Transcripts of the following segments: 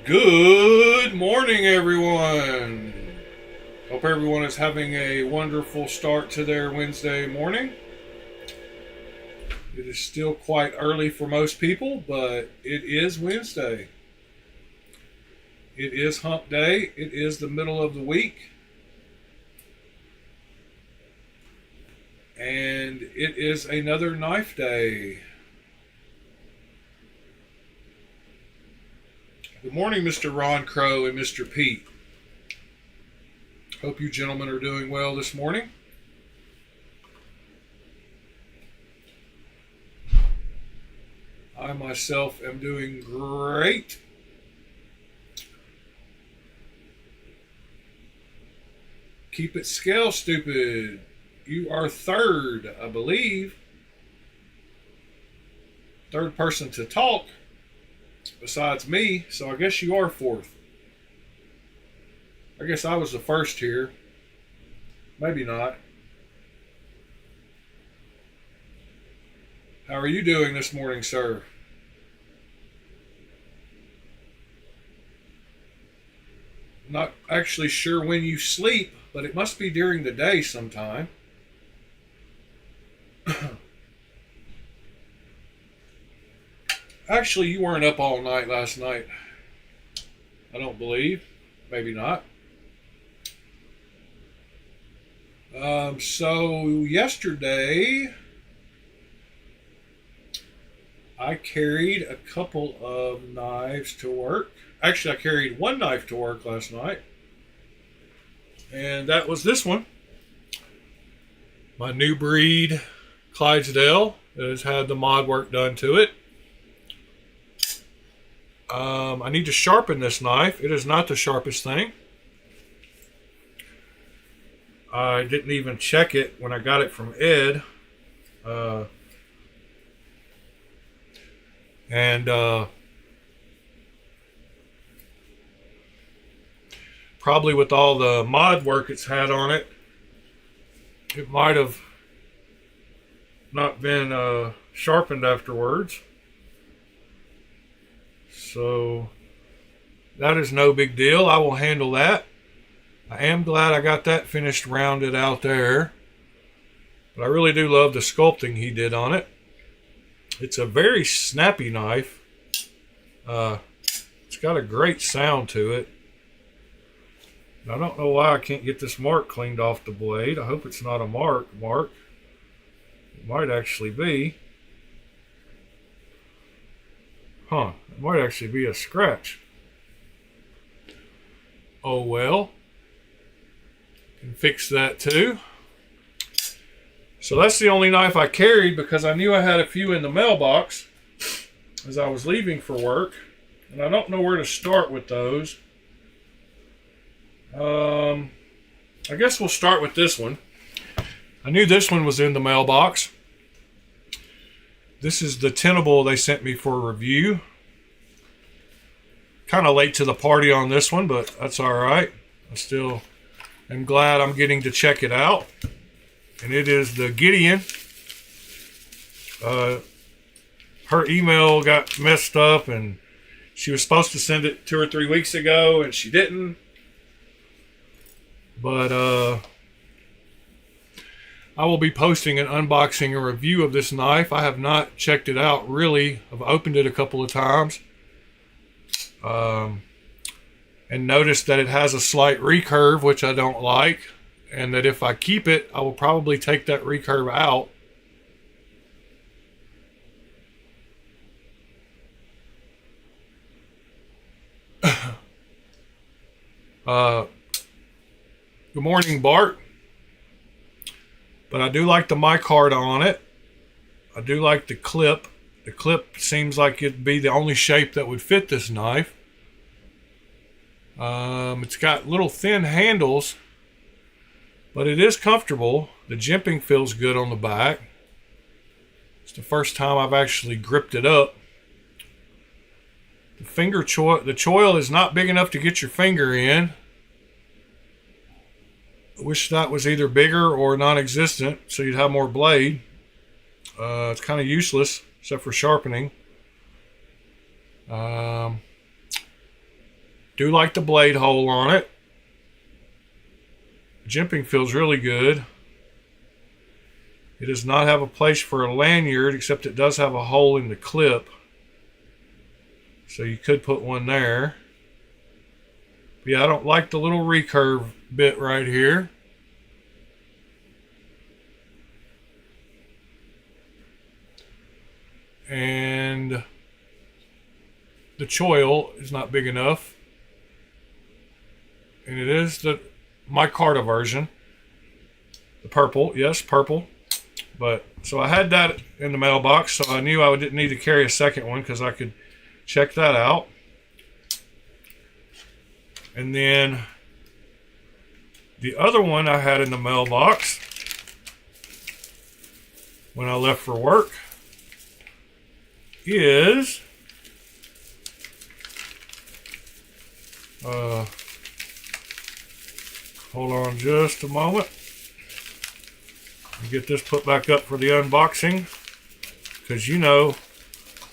Good morning, everyone. Hope everyone is having a wonderful start to their Wednesday morning. It is still quite early for most people, but it is Wednesday. It is hump day. It is the middle of the week. And it is another knife day. Good morning, Mr. Ron Crow and Mr. Pete. Hope you gentlemen are doing well this morning. I myself am doing great. Keep it scale, stupid. You are third, I believe. Third person to talk besides me, so I guess you are fourth. I guess I was the first here. Maybe not. How are you doing this morning, sir? Not actually sure when you sleep, but it must be during the day sometime. Actually, you weren't up all night last night. I don't believe. Maybe not. So yesterday, I carried a couple of knives to work. Actually, I carried one knife to work last night. And that was this one. My new breed Clydesdale has had the mod work done to it. I need to sharpen this knife. It is not the sharpest thing. I didn't even check it when I got it from Ed. Probably with all the mod work it's had on it, it might have not been sharpened afterwards. So that is no big deal. I will handle that. I am glad I got that finished rounded out there. But I really do love the sculpting he did on it. It's a very snappy knife. It's got a great sound to it. I don't know why I can't get this mark cleaned off the blade. I hope it's not a mark. It might actually be. It might actually be a scratch. Oh well. Can fix that too. So that's the only knife I carried because I knew I had a few in the mailbox as I was leaving for work. And I don't know where to start with those. I guess we'll start with this one. I knew this one was in the mailbox. This is the Tenable they sent me for review. Kind of late to the party on this one, but that's all right. I still am glad I'm getting to check it out. And it is the Gideon. Her email got messed up, and she was supposed to send it 2 or 3 weeks ago, and she didn't. But I will be posting an unboxing and review of this knife. I have not checked it out really. I've opened it a couple of times. And noticed that it has a slight recurve, which I don't like. And that if I keep it, I will probably take that recurve out. Good morning, Bart. But I do like the mic heart on it. I do like the clip. The clip seems like it'd be the only shape that would fit this knife. It's got little thin handles, but it is comfortable. The jimping feels good on the back. It's the first time I've actually gripped it up. The the choil is not big enough to get your finger in. I wish that was either bigger or non-existent, so you'd have more blade. It's kind of useless, except for sharpening. Do like the blade hole on it. Jimping feels really good. It does not have a place for a lanyard, except it does have a hole in the clip. So you could put one there. But yeah, I don't like the little recurve bit right here. And the choil is not big enough. And it is the micarta version. The purple, yes, purple. But so I had that in the mailbox, so I knew I didn't need to carry a second one because I could check that out. And then the other one I had in the mailbox when I left for work is hold on just a moment. Get this put back up for the unboxing, because you know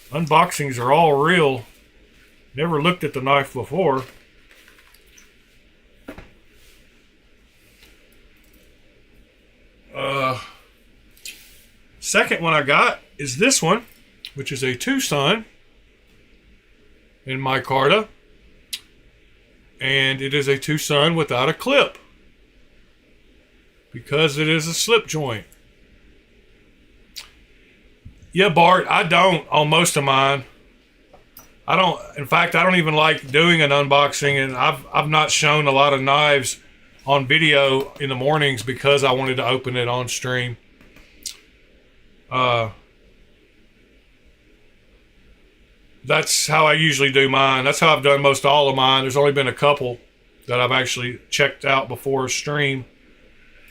unboxings are all real. Never looked at the knife before. Second one I got is this one, which is a Tucson in micarta, and it is a Tucson without a clip because it is a slip joint. Yeah, Bart, I don't on most of mine. I don't. In fact, I don't even like doing an unboxing, and I've not shown a lot of knives on video in the mornings because I wanted to open it on stream. That's how I usually do mine. That's how I've done most all of mine. There's only been a couple that I've actually checked out before stream.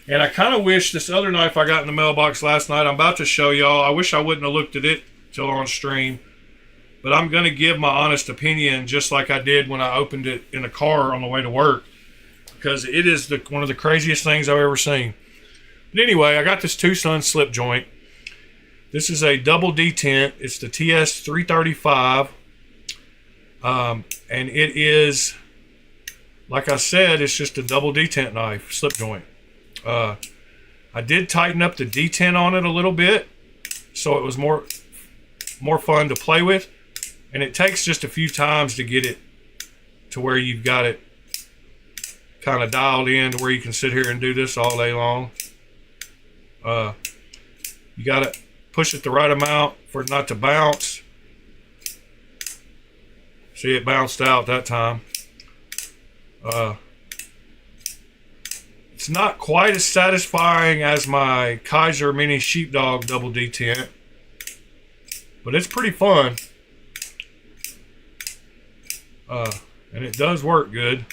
And I kind of wish this other knife I got in the mailbox last night, I'm about to show y'all. I wish I wouldn't have looked at it till on stream. But I'm going to give my honest opinion just like I did when I opened it in the car on the way to work. Because it is one of the craziest things I've ever seen. But anyway, I got this Tucson slip joint. This is a double detent. It's the TS335. And it is, like I said, it's just a double detent knife, slip joint. I did tighten up the detent on it a little bit, so it was more fun to play with. And it takes just a few times to get it to where you've got it kind of dialed in to where you can sit here and do this all day long. You got to push it the right amount for it not to bounce. See, it bounced out that time. It's not quite as satisfying as my Kaiser Mini Sheepdog double detent, but it's pretty fun. And it does work good,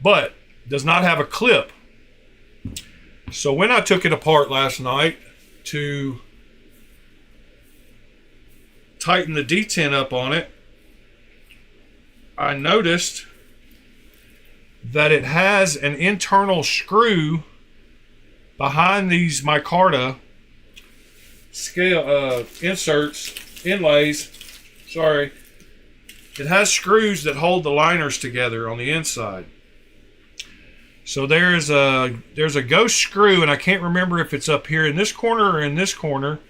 but does not have a clip. So when I took it apart last night to tighten the detent up on it, I noticed that it has an internal screw behind these micarta scale inlays. Sorry. It has screws that hold the liners together on the inside. So there's a ghost screw, and I can't remember if it's up here in this corner or in this corner.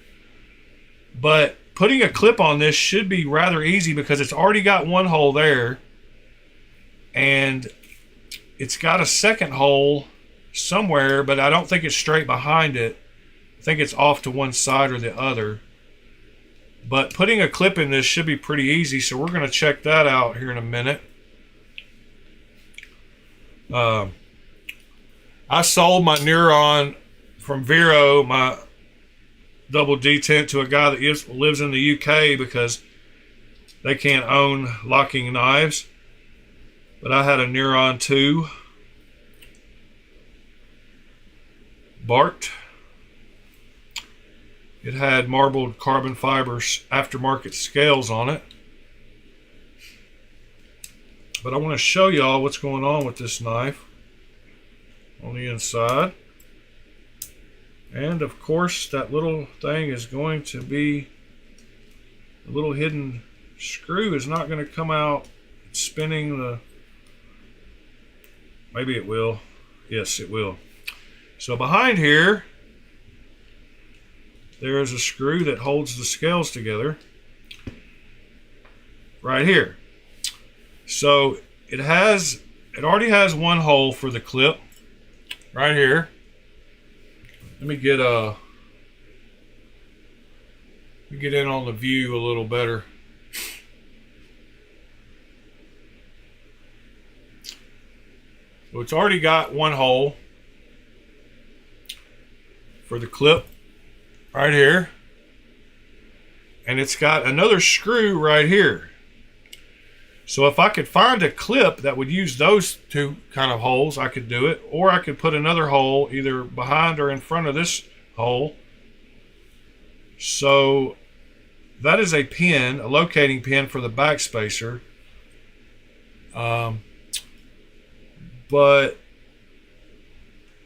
But putting a clip on this should be rather easy because it's already got one hole there. And it's got a second hole somewhere, but I don't think it's straight behind it. I think it's off to one side or the other. But putting a clip in this should be pretty easy, so we're going to check that out here in a minute. I sold my Neuron from Vero, my double detent, to a guy that lives in the UK because they can't own locking knives. But I had a Neuron 2. Bart. It had marbled carbon fiber aftermarket scales on it. But I want to show y'all what's going on with this knife on the inside. And of course, that little thing is going to be, a little hidden screw is not going to come out. spinning the... Maybe it will. Yes, it will. So behind here, there is a screw that holds the scales together. Right here. So it already has one hole for the clip. Right here. Let me get in on the view a little better. So it's already got one hole for the clip right here. And it's got another screw right here. So if I could find a clip that would use those two kind of holes, I could do it. Or I could put another hole either behind or in front of this hole. So that is a pin, a locating pin for the back spacer. But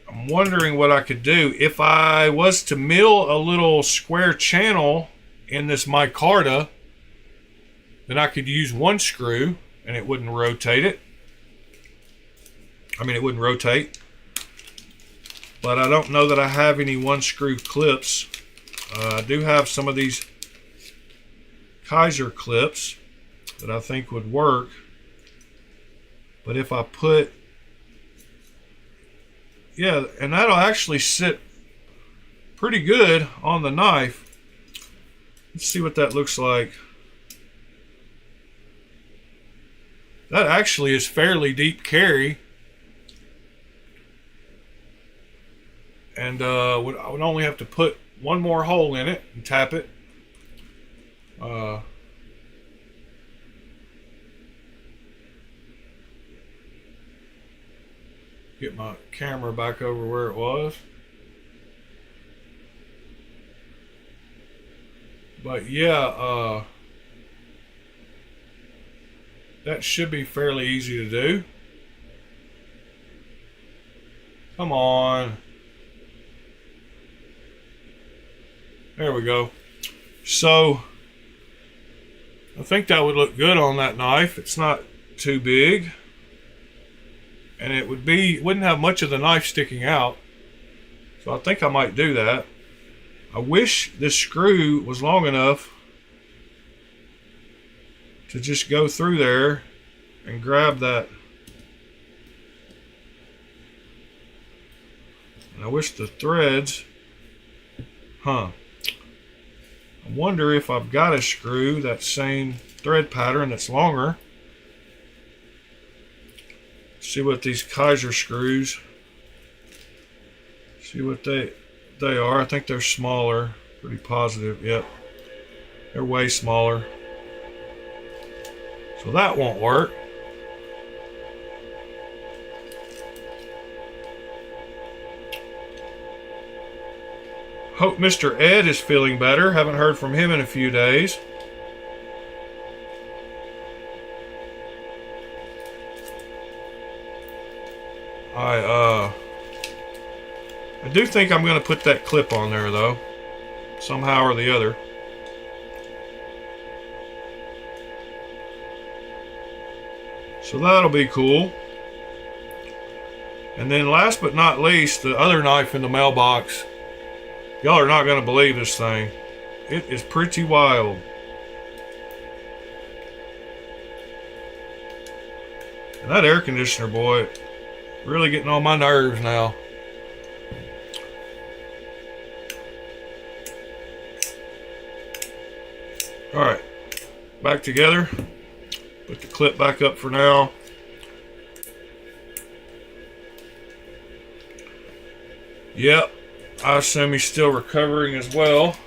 I'm wondering what I could do. If I was to mill a little square channel in this micarta, then I could use one screw and it wouldn't rotate it. I mean, it wouldn't rotate. But I don't know that I have any one screw clips. I do have some of these Kaiser clips that I think would work. But if I put... Yeah, and that'll actually sit pretty good on the knife. Let's see what that looks like. That actually is fairly deep carry. And I would only have to put one more hole in it and tap it. Get my camera back over where it was. But yeah, that should be fairly easy to do. Come on. There we go. So I think that would look good on that knife. It's not too big. And it wouldn't have much of the knife sticking out. So I think I might do that. I wish this screw was long enough to just go through there and grab that. And I wish the threads, I wonder if I've got a screw that same thread pattern that's longer. See what these Kaiser screws, see what they are. I think they're smaller, pretty positive. Yep, they're way smaller. So that won't work. Hope Mr. Ed is feeling better. Haven't heard from him in a few days. I do think I'm going to put that clip on there though, somehow or the other. So that'll be cool. And then last but not least, the other knife in the mailbox. Y'all are not going to believe this thing. It is pretty wild. And that air conditioner, boy, really getting on my nerves now. Alright, back together. Put the clip back up for now. Yep, I assume he's still recovering as well.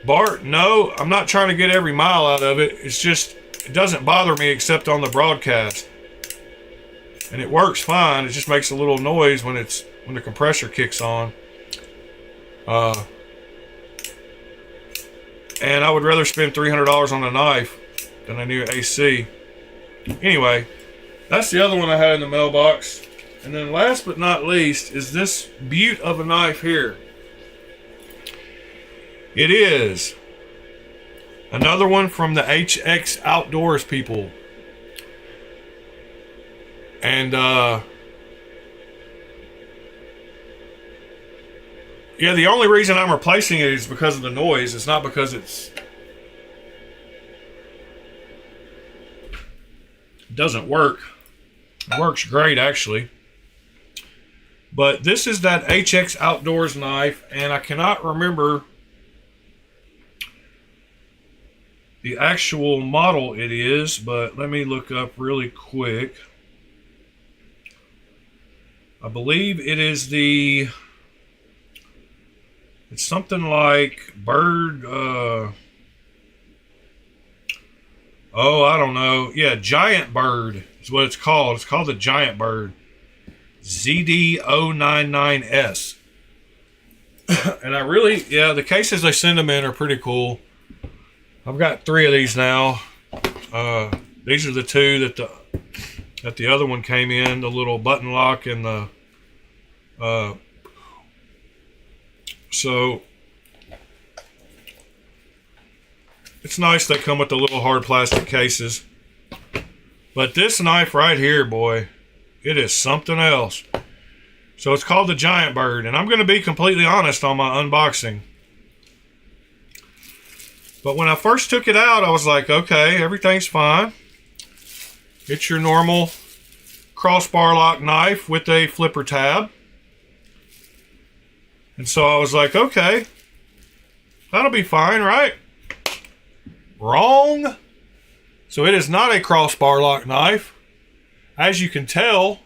Bart, no, I'm not trying to get every mile out of it. It's just, it doesn't bother me except on the broadcast. And it works fine. It just makes a little noise when the compressor kicks on. And I would rather spend $300 on a knife than a new AC. Anyway, that's the other one I had in the mailbox. And then last but not least is this beaut of a knife here. It is another one from the HX Outdoors people. And yeah, the only reason I'm replacing it is because of the noise. It's not because it doesn't work. It works great, actually. But this is that HX Outdoors knife, and I cannot remember the actual model it is, but let me look up really quick. I believe it is it's something like bird, oh, I don't know. Yeah, Giant Bird is what it's called. It's called the Giant Bird. ZD099S. And I really, yeah, the cases they send them in are pretty cool. I've got 3 of these now. These are the 2 that the other one came in, the little button lock and the so it's nice they come with the little hard plastic cases. But this knife right here, boy, it is something else. So it's called the Giant Bird, and I'm going to be completely honest on my unboxing. But when I first took it out, I was like, okay, everything's fine. It's your normal crossbar lock knife with a flipper tab. And so I was like, okay, that'll be fine, right? Wrong. So it is not a crossbar lock knife. As you can tell,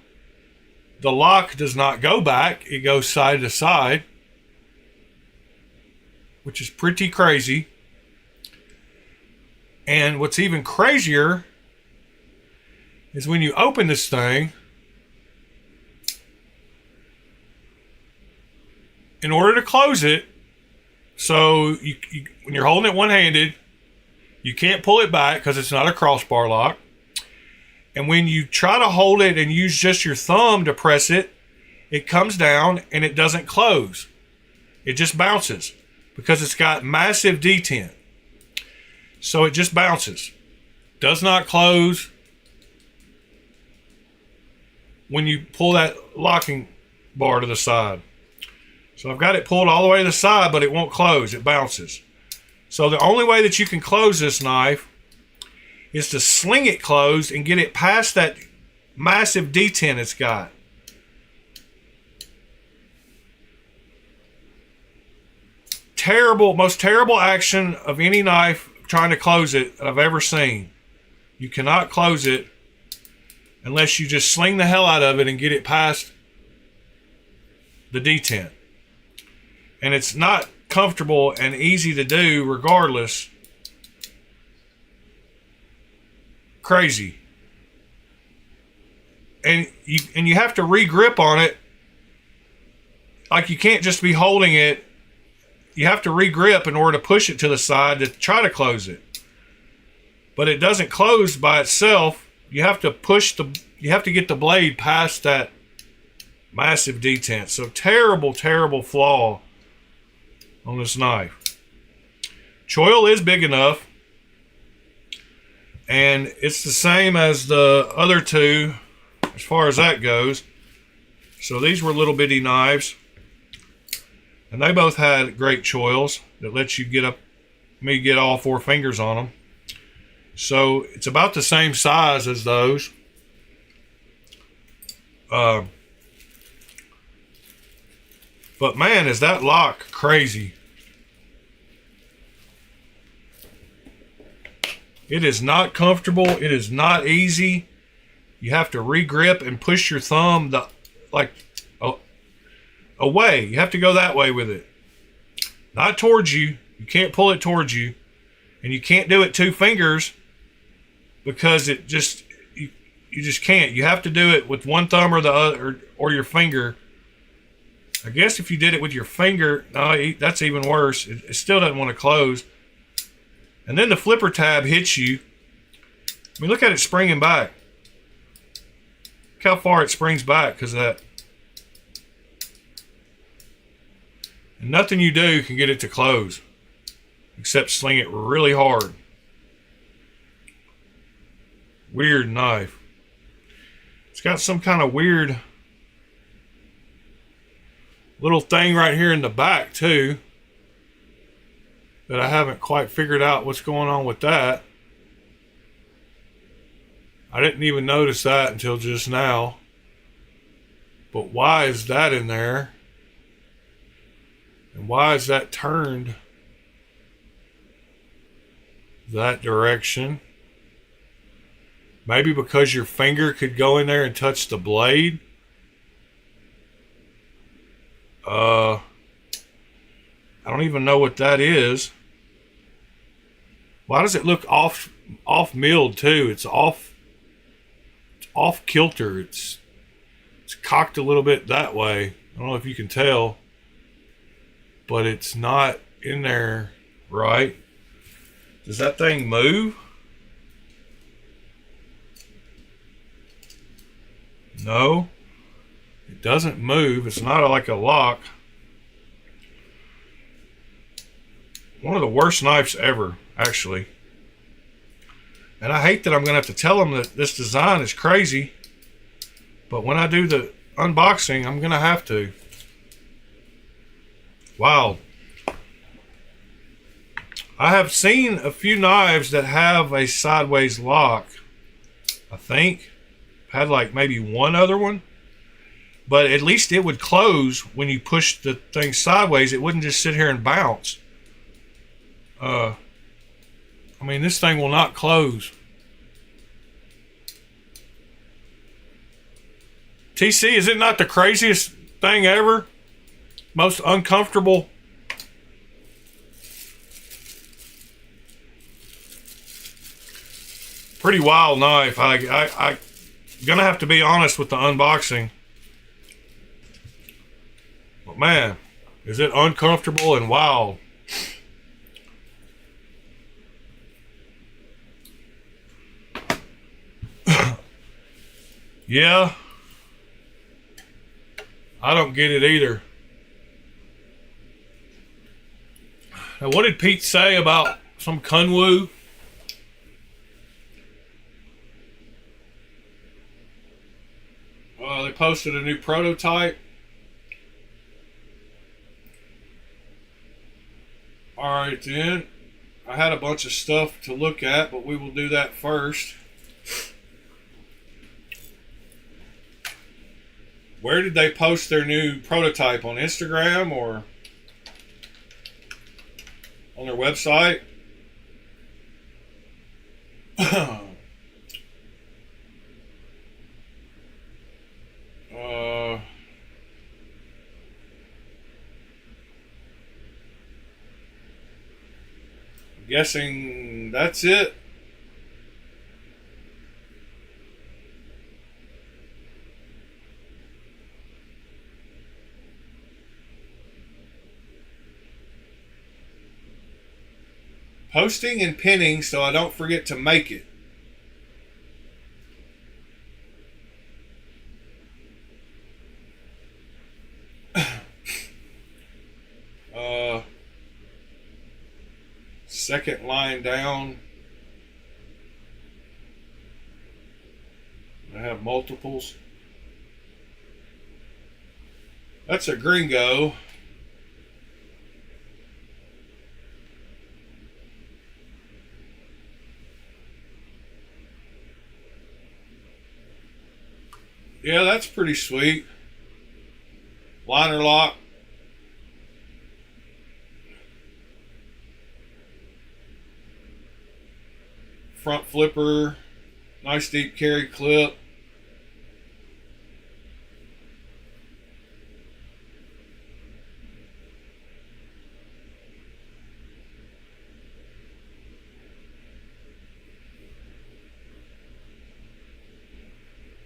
the lock does not go back. It goes side to side, which is pretty crazy. And what's even crazier is when you open this thing, in order to close it, so you when you're holding it one-handed, you can't pull it back because it's not a crossbar lock. And when you try to hold it and use just your thumb to press it, it comes down and it doesn't close. It just bounces because it's got massive detent. So it just bounces. Does not close when you pull that locking bar to the side. So I've got it pulled all the way to the side, but it won't close. It bounces. So the only way that you can close this knife is to sling it closed and get it past that massive detent it's got. Terrible, most terrible action of any knife trying to close it that I've ever seen. You cannot close it unless you just sling the hell out of it and get it past the detent. And it's not comfortable and easy to do regardless. Crazy. And you have to re-grip on it. Like, you can't just be holding it. You have to re-grip in order to push it to the side to try to close it. But it doesn't close by itself. You have to you have to get the blade past that massive detent. So terrible, terrible flaw on this knife. Choil is big enough, and it's the same as the other 2 as far as that goes. So these were little bitty knives, and they both had great choils that lets you get all 4 fingers on them. So it's about the same size as those. But man, is that lock crazy. It is not comfortable. It is not easy. You have to re-grip and push your thumb away. You have to go that way with it. Not towards you. You can't pull it towards you. And you can't do it 2 fingers because it just, you just can't. You have to do it with one thumb or the other, or your finger. I guess if you did it with your finger, no, that's even worse. It still doesn't want to close. And then the flipper tab hits you. I mean, look at it springing back. Look how far it springs back because of that. And nothing you do can get it to close. except sling it really hard. Weird knife. It's got some kind of weird little thing right here in the back too that I haven't quite figured out what's going on with that. I didn't even notice that until just now. But why is that in there? And why is that turned that direction? Maybe because your finger could go in there and touch the blade. I don't even know what that is. Why does it look off milled too? It's off kilter. It's cocked a little bit that way. I don't know if you can tell, but it's not in there right. Does that thing move? No, it doesn't move. It's not like a lock. One of the worst knives ever, actually. And I hate that I'm going to have to tell them that this design is crazy. But when I do the unboxing, I'm going to have to. Wow. I have seen a few knives that have a sideways lock. I think. Had like maybe one other one. But at least it would close when you push the thing sideways. It wouldn't just sit here and bounce. I mean, this thing will not close. TC, is it not the craziest thing ever? Most uncomfortable? Pretty wild knife. I'm gonna have to be honest with the unboxing. But man, is it uncomfortable and wild. Yeah. I don't get it either. Now, what did Pete say about some Kunwu? They posted a new prototype. Alright then. I had a bunch of stuff to look at, but we will do that first. Where did they post their new prototype? On Instagram or on their website? I'm guessing that's it. Posting and pinning so I don't forget to make it. Second line down. I have multiples. That's a gringo. Yeah, that's pretty sweet. Liner lock. Front flipper. Nice deep carry clip.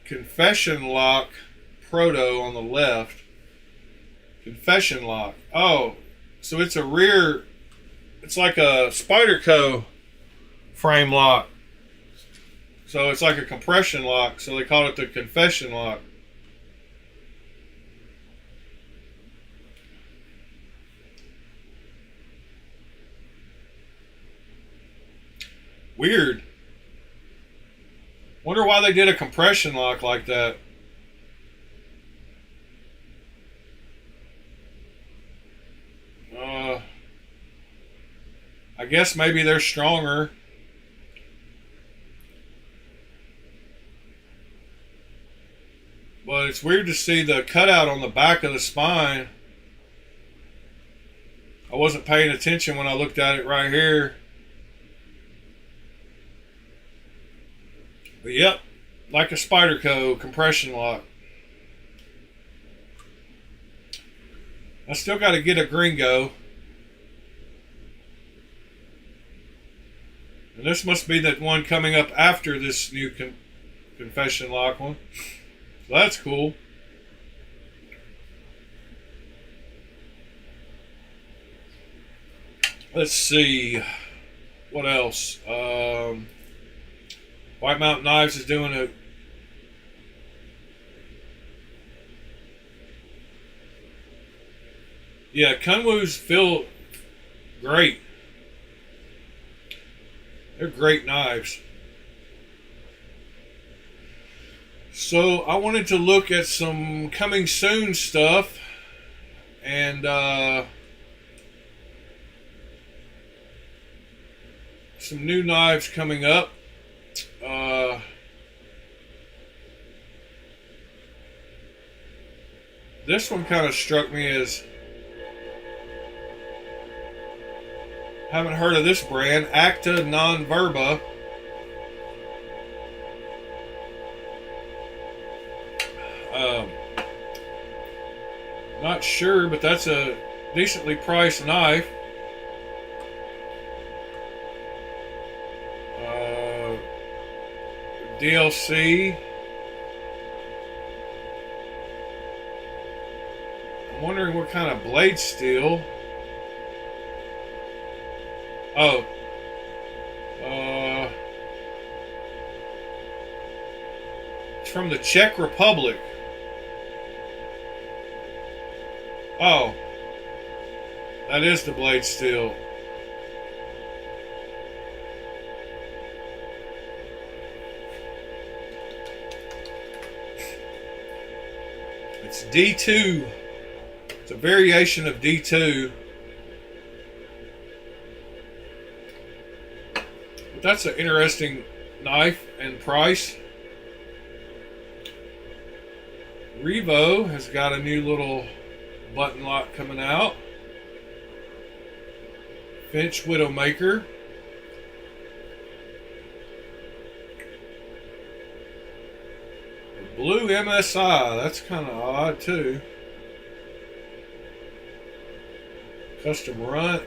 Confession lock proto on the left. Confession lock. Oh, so it's a rear, it's like a Spyderco frame lock. So it's like a compression lock, so they call it the confession lock. Weird. Wonder why they did a compression lock like that. I guess maybe they're stronger. But it's weird to see the cutout on the back of the spine. I wasn't paying attention when I looked at it right here. But yep, like a Spyderco compression lock. I still got to get a Gringo. And this must be the one coming up after this new confession lock one. So that's cool. Let's see. What else? White Mountain Knives is doing a yeah, Kunwus feel great. They're great knives. So I wanted to look at some coming soon stuff, and some new knives coming up. This one kind of struck me as, haven't heard of this brand, Acta Non Verba. Not sure, but that's a decently priced knife. DLC. I'm wondering what kind of blade steel. Oh. It's from the Czech Republic. Oh. That is the blade steel. It's D2. It's a variation of D2. But that's an interesting knife and price. Revo has got a new little button lock coming out. Finch Widowmaker. Blue MSI, that's kind of odd too. Custom Runt.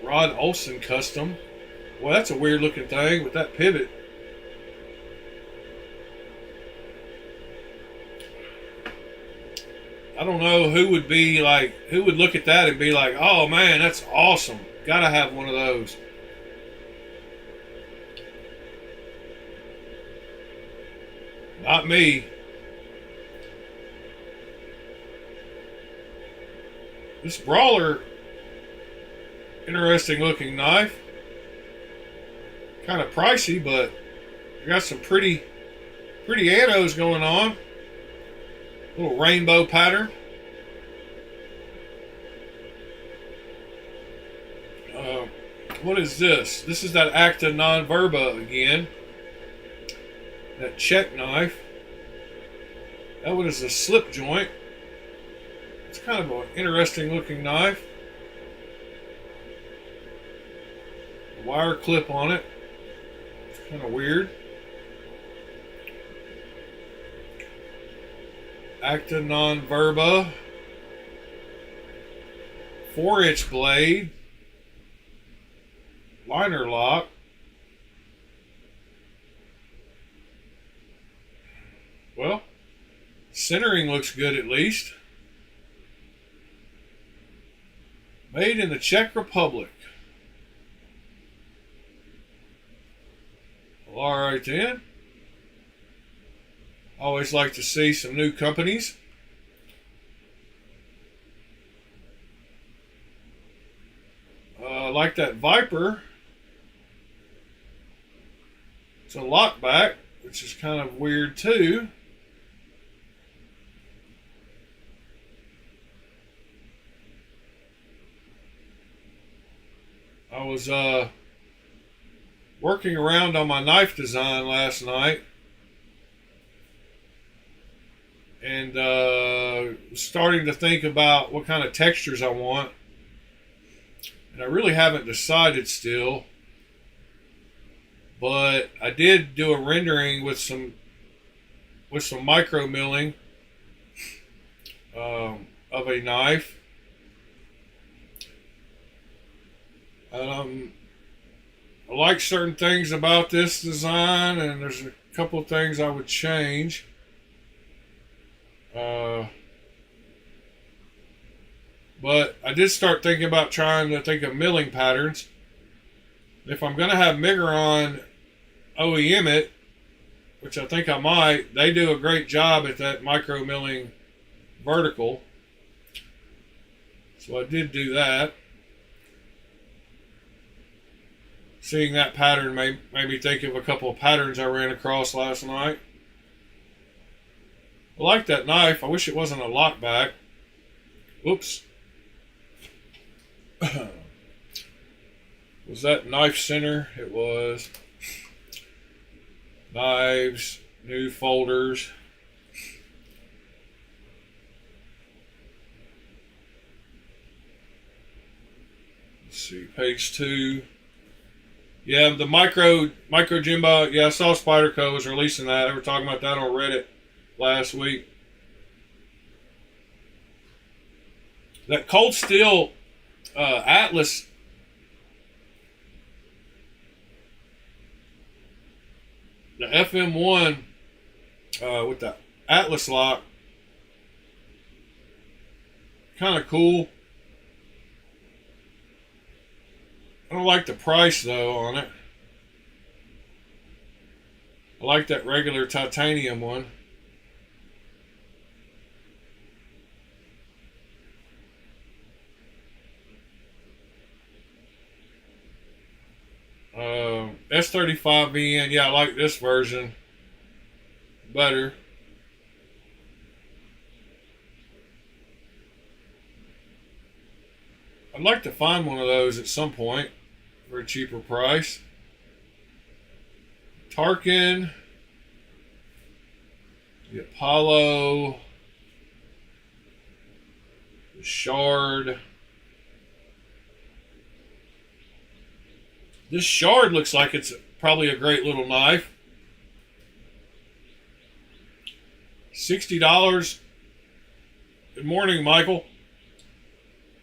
Rod Olson Custom. Well, that's a weird looking thing with that pivot. I don't know who would be like, who would look at that and be like, oh man, that's awesome. Gotta have one of those. Not me. This Brawler, interesting looking knife. Kind of pricey, but got some pretty anodes going on. Little rainbow pattern. What is this? This is that Acta Non Verba again. That Czech knife. That one is a slip joint. It's kind of an interesting looking knife. Wire clip on it. It's kind of weird. Acta Non Verba. 4-inch blade. Liner lock. Well, centering looks good at least. Made in the Czech Republic. Well, all right then. Always like to see some new companies. I like that Viper. It's a lockback, which is kind of weird too. I was working around on my knife design last night and starting to think about what kind of textures I want. And I really haven't decided still. But I did do a rendering with some micro milling of a knife. I like certain things about this design, and there's a couple of things I would change. But I did start thinking about trying to think of milling patterns. If I'm going to have Migron OEM it, which I think I might, they do a great job at that micro milling vertical. So I did do that. Seeing that pattern made me think of a couple of patterns I ran across last night. I like that knife. I wish it wasn't a lockback. Whoops. Was that Knife Center? It was. Knives, new folders. Let's see, page 2. Yeah, the micro Jimbo. Yeah, I saw Spyderco was releasing that. They were talking about that on Reddit last week. That Cold Steel Atlas. The FM1 with the Atlas lock, kind of cool. I don't like the price though on it. I like that regular titanium one. S35VN, yeah, I like this version better. I'd like to find one of those at some point for a cheaper price. Tarkin, the Apollo, the Shard. This Shard looks like it's probably a great little knife. $60. Good morning, Michael.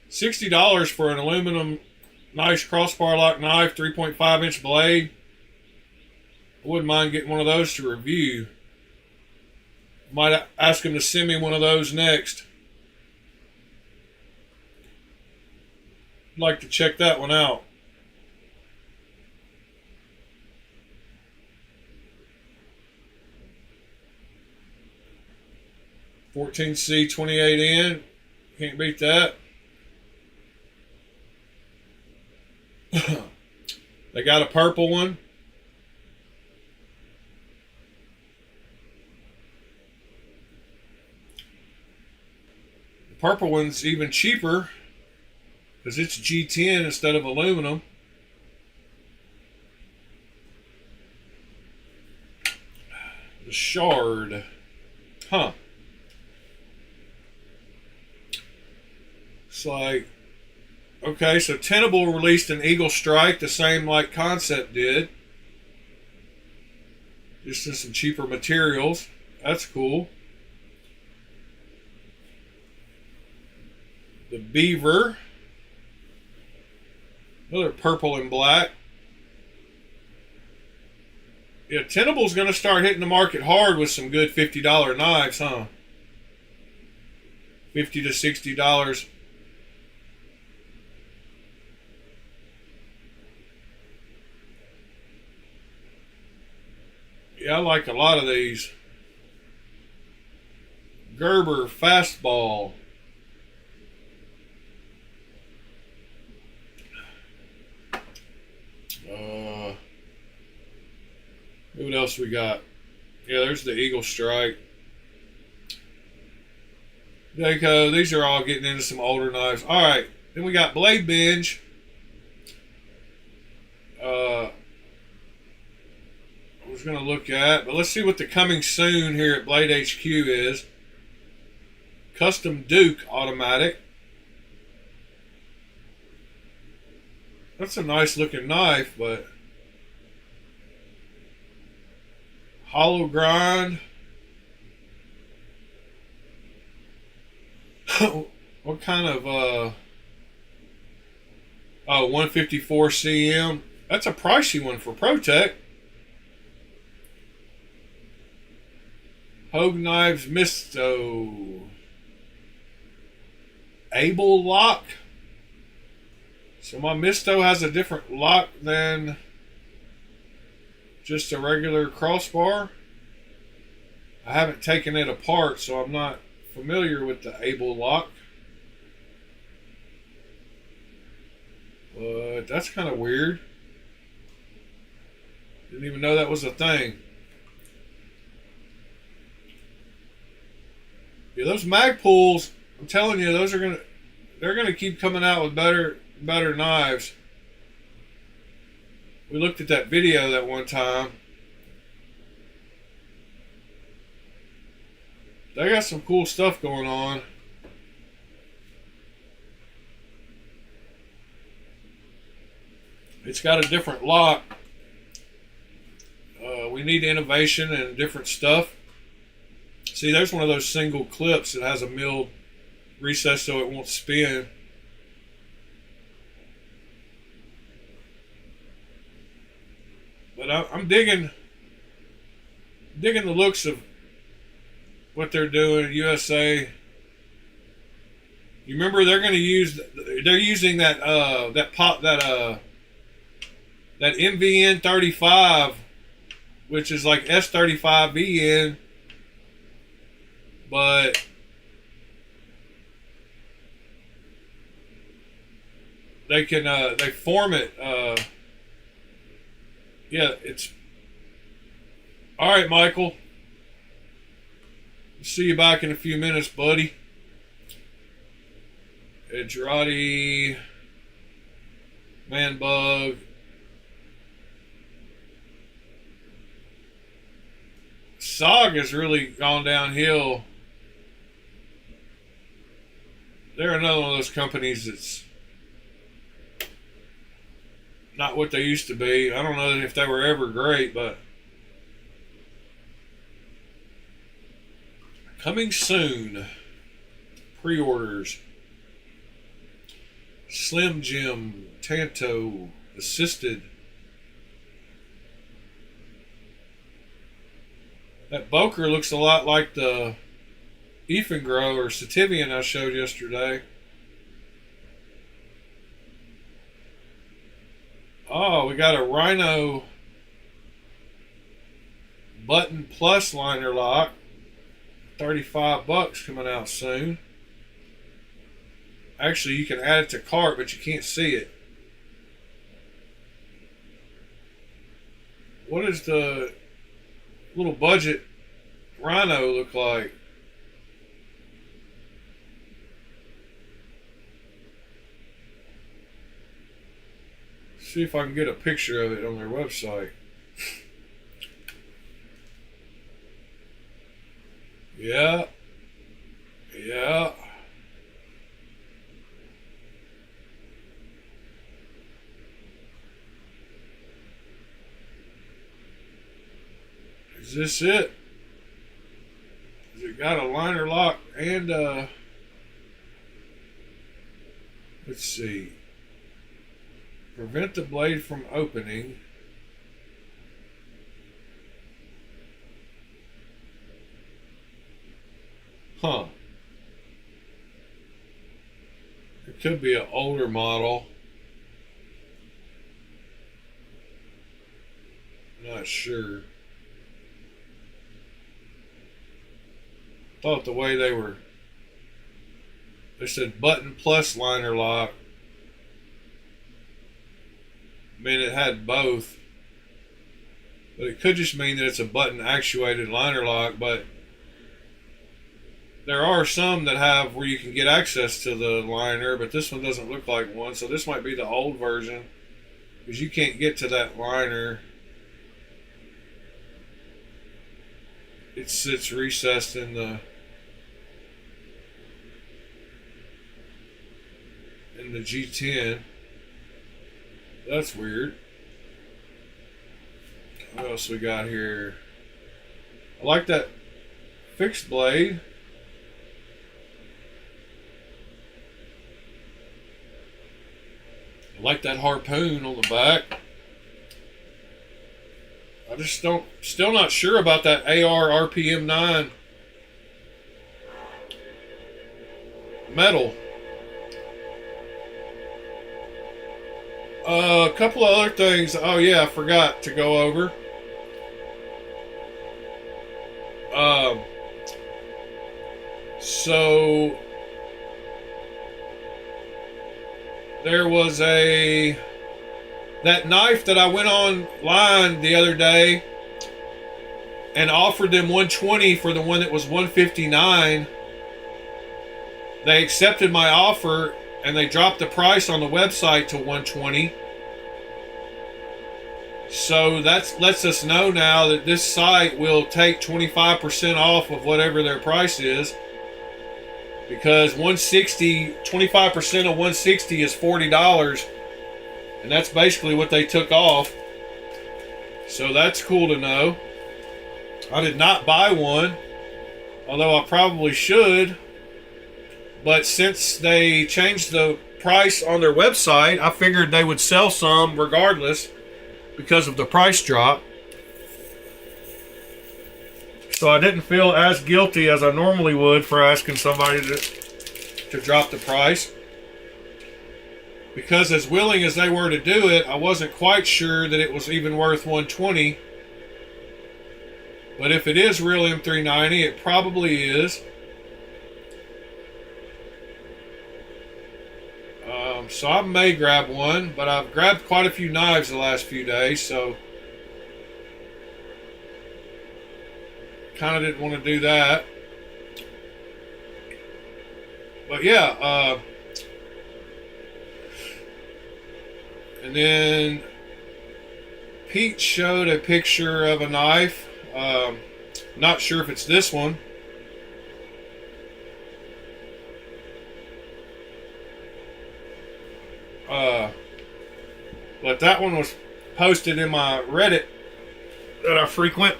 $60 for an aluminum, nice crossbar lock knife, 3.5-inch blade. I wouldn't mind getting one of those to review. Might ask him to send me one of those next. I'd like to check that one out. $14C 28N. Can't beat that. They got a purple one. The purple one's even cheaper because it's G10 instead of aluminum. The Shard. Huh. It's like, okay, so Tenable released an Eagle Strike, the same like Concept did. Just in some cheaper materials. That's cool. The Beaver. Another purple and black. Yeah, Tenable's going to start hitting the market hard with some good $50 knives, huh? $50 to $60. Yeah, I like a lot of these. Gerber Fastball. What else we got? Yeah, there's the Eagle Strike. Daco, these are all getting into some older knives. All right, then we got Blade Binge. I was going to look at, but let's see what the coming soon here at Blade HQ is. Custom Duke automatic. That's a nice looking knife, but hollow grind. What kind of 154 cm? That's a pricey one for ProTech. Hogue Knives Misto Able lock. So my Misto has a different lock than just a regular crossbar. I haven't taken it apart, so I'm not familiar with the Able lock. But that's kind of weird. Didn't even know that was a thing. Yeah, those Magpuls, I'm telling you, they're gonna keep coming out with better knives. We looked at that video that one time. They got some cool stuff going on. It's got a different lock. We need innovation and different stuff. See, there's one of those single clips that has a milled recess so it won't spin. But I'm digging the looks of what they're doing at USA. You remember they're using that MVN 35, which is like S35VN, but they can they form it. Yeah, it's all right, Michael. See you back in a few minutes, buddy. Edgerati, Man Bug. SOG has really gone downhill. They're another one of those companies that's not what they used to be. I don't know if they were ever great, but coming soon. Pre-orders. Slim Jim, Tanto, Assisted. That Boker looks a lot like the Efengro or Sativian I showed yesterday. Oh, we got a Rhino Button Plus liner lock. $35 coming out soon. Actually, you can add it to cart, but you can't see it. What does the little budget Rhino look like? See if I can get a picture of it on their website. Yeah. Yeah. Is this it? Has it got a liner lock and let's see. Prevent the blade from opening. Huh. It could be an older model. Not sure. Thought the way they said button plus liner lock. I mean, it had both. But it could just mean that it's a button actuated liner lock. But there are some that have where you can get access to the liner, but this one doesn't look like one. So this might be the old version, because you can't get to that liner. It sits recessed in the G10. That's weird. What else we got here? I like that fixed blade. I like that harpoon on the back. I just still not sure about that AR RPM 9 metal. A couple of other things. Oh yeah, I forgot to go over. So there was that knife that I went online the other day and offered them $120 for the one that was $159. They accepted my offer and they dropped the price on the website to $120. So that lets us know now that this site will take 25% off of whatever their price is, because 160, 25% of 160 is $40, and that's basically what they took off. So that's cool to know. I did not buy one, although I probably should. But since they changed the price on their website, I figured they would sell some regardless because of the price drop. So I didn't feel as guilty as I normally would for asking somebody to drop the price. Because as willing as they were to do it, I wasn't quite sure that it was even worth $120. But if it is real M390, it probably is. So I may grab one, but I've grabbed quite a few knives the last few days, so kind of didn't want to do that. But yeah, and then Pete showed a picture of a knife. Not sure if it's this one. But that one was posted in my Reddit that I frequent.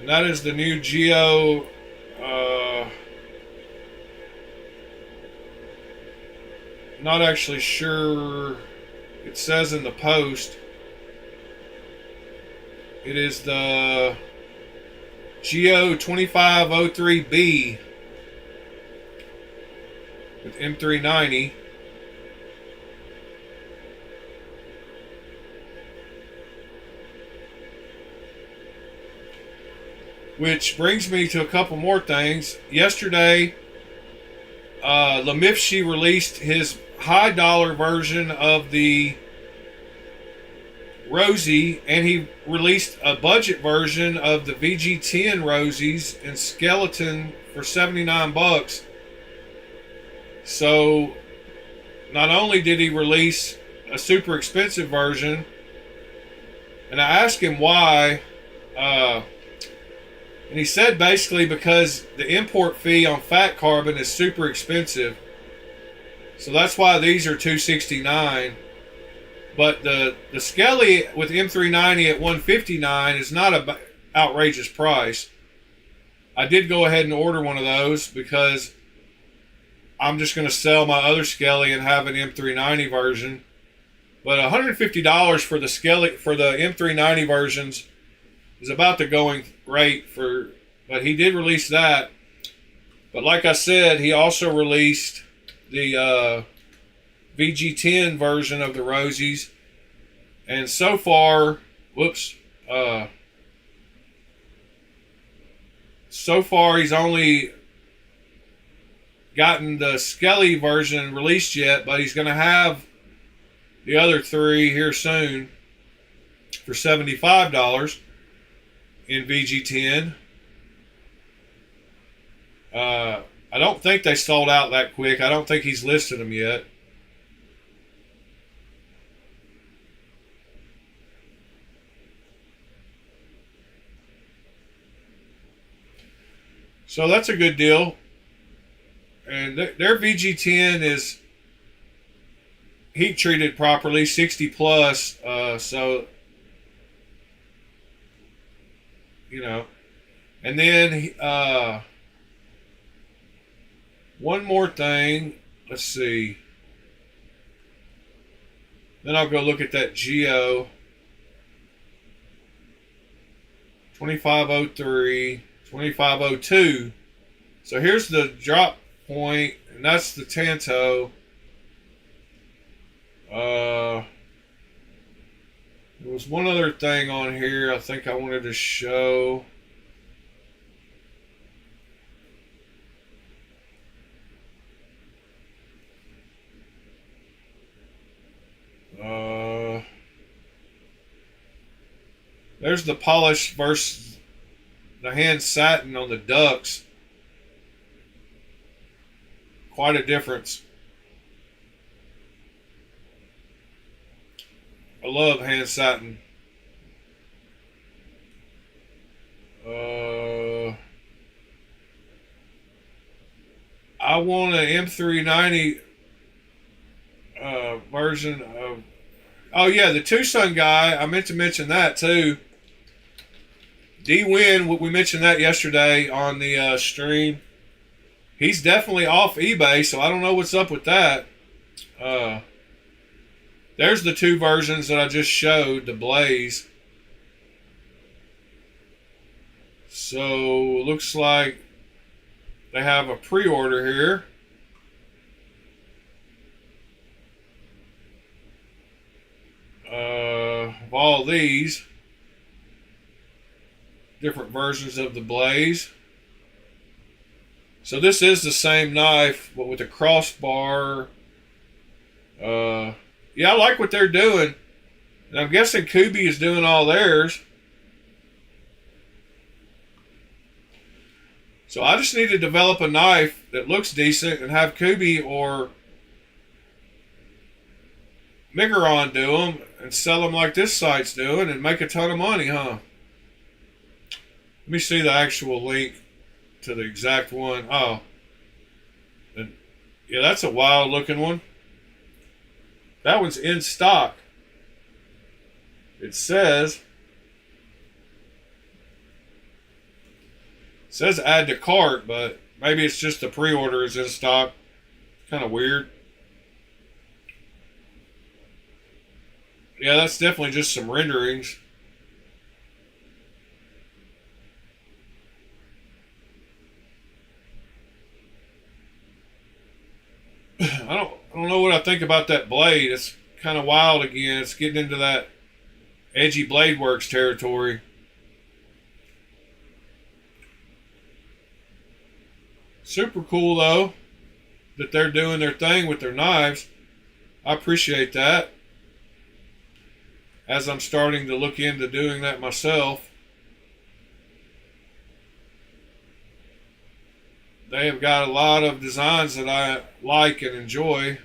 And that is the new Geo not actually sure. It says in the post it is the Geo 2503B with M390. Which brings me to a couple more things. Yesterday, Lamifshi released his high dollar version of the Rosie, and he released a budget version of the VG10 Rosies in skeleton for $79. So not only did he release a super expensive version, and I asked him why, and he said basically because the import fee on fat carbon is super expensive. So that's why these are $269. But the Skelly with M390 at $159 is not an outrageous price. I did go ahead and order one of those because I'm just going to sell my other Skelly and have an M390 version. But $150 for the Skelly, for the M390 versions is about the going rate for, but he did release that. But like I said, he also released the VG10 version of the Rosies, and so far, so far he's only gotten the Skelly version released yet, but he's going to have the other 3 here soon for $75 in VG10. I don't think they sold out that quick. I don't think he's listed them yet. So that's a good deal. And their VG10 is heat treated properly, 60 plus. So, you know. And then one more thing. Let's see. Then I'll go look at that Geo 2503, 2502. So here's the drop point, and that's the Tanto. There was one other thing on here I think I wanted to show. There's the polish versus the hand satin on the ducks. Quite a difference. I love hand satin. I want an M390 version of. Oh yeah, the Tucson guy. I meant to mention that too. D-Win, we mentioned that yesterday on the stream. He's definitely off eBay, so I don't know what's up with that. There's the 2 versions that I just showed, the Blaze. So, looks like they have a pre-order here. Of all these different versions of the Blaze. So this is the same knife, but with a crossbar. Yeah, I like what they're doing. And I'm guessing Kubi is doing all theirs. So I just need to develop a knife that looks decent and have Kubi or Miguron do them and sell them like this site's doing and make a ton of money, huh? Let me see the actual link to the exact one. Oh. And yeah, that's a wild looking one. That one's in stock. It says add to cart, but maybe it's just the pre-order is in stock. Kind of weird. Yeah, that's definitely just some renderings. I don't know what I think about that blade. It's kind of wild again. It's getting into that edgy blade works territory. Super cool though that they're doing their thing with their knives. I appreciate that. As I'm starting to look into doing that myself. They have got a lot of designs that I like and enjoy.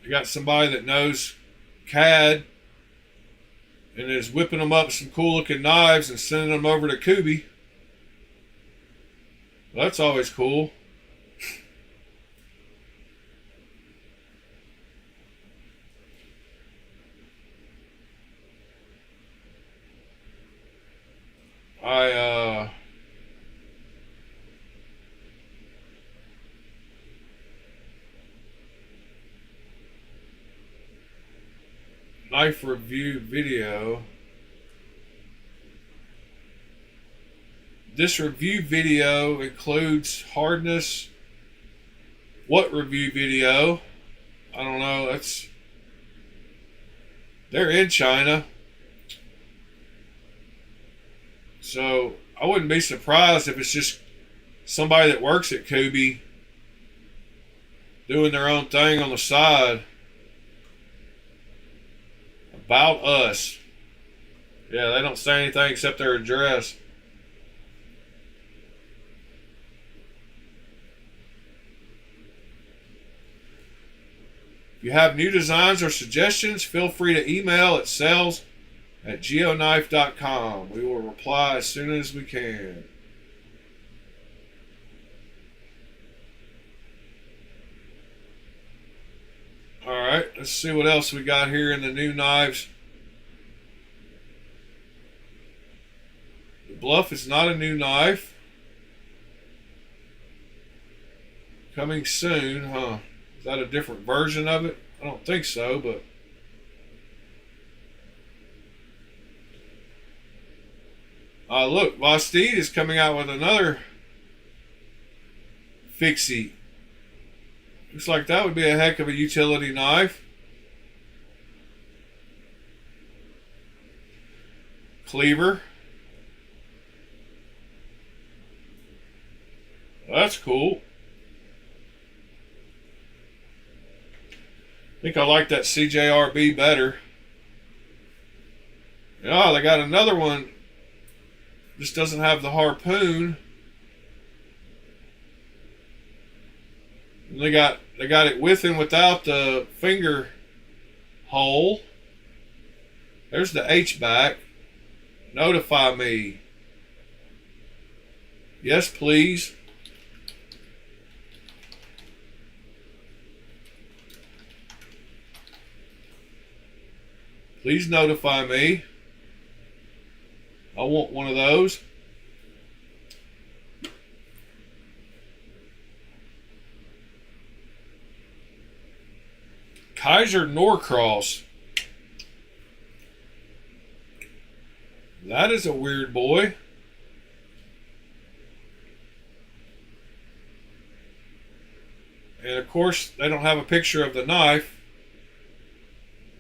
You got somebody that knows CAD and is whipping them up some cool looking knives and sending them over to Kubi. Well, that's always cool. Knife review video. This review video includes hardness. What review video? I don't know. They're in China. So I wouldn't be surprised if it's just somebody that works at Kubi doing their own thing on the side. About us. Yeah, they don't say anything except their address. If you have new designs or suggestions, feel free to email at sales@geoknife.com. We will reply as soon as we can. Alright, let's see what else we got here in the new knives. The Bluff is not a new knife. Coming soon, huh? Is that a different version of it? I don't think so, but... look, Vostede is coming out with another fixie. Looks like that would be a heck of a utility knife. Cleaver. That's cool. I think I like that CJRB better. Yeah, they got another one. This doesn't have the harpoon. And they got it with and without the finger hole. There's the H back. Notify me. Yes, please. Please notify me. I want one of those. Kaiser Norcross. That is a weird boy. And of course, they don't have a picture of the knife.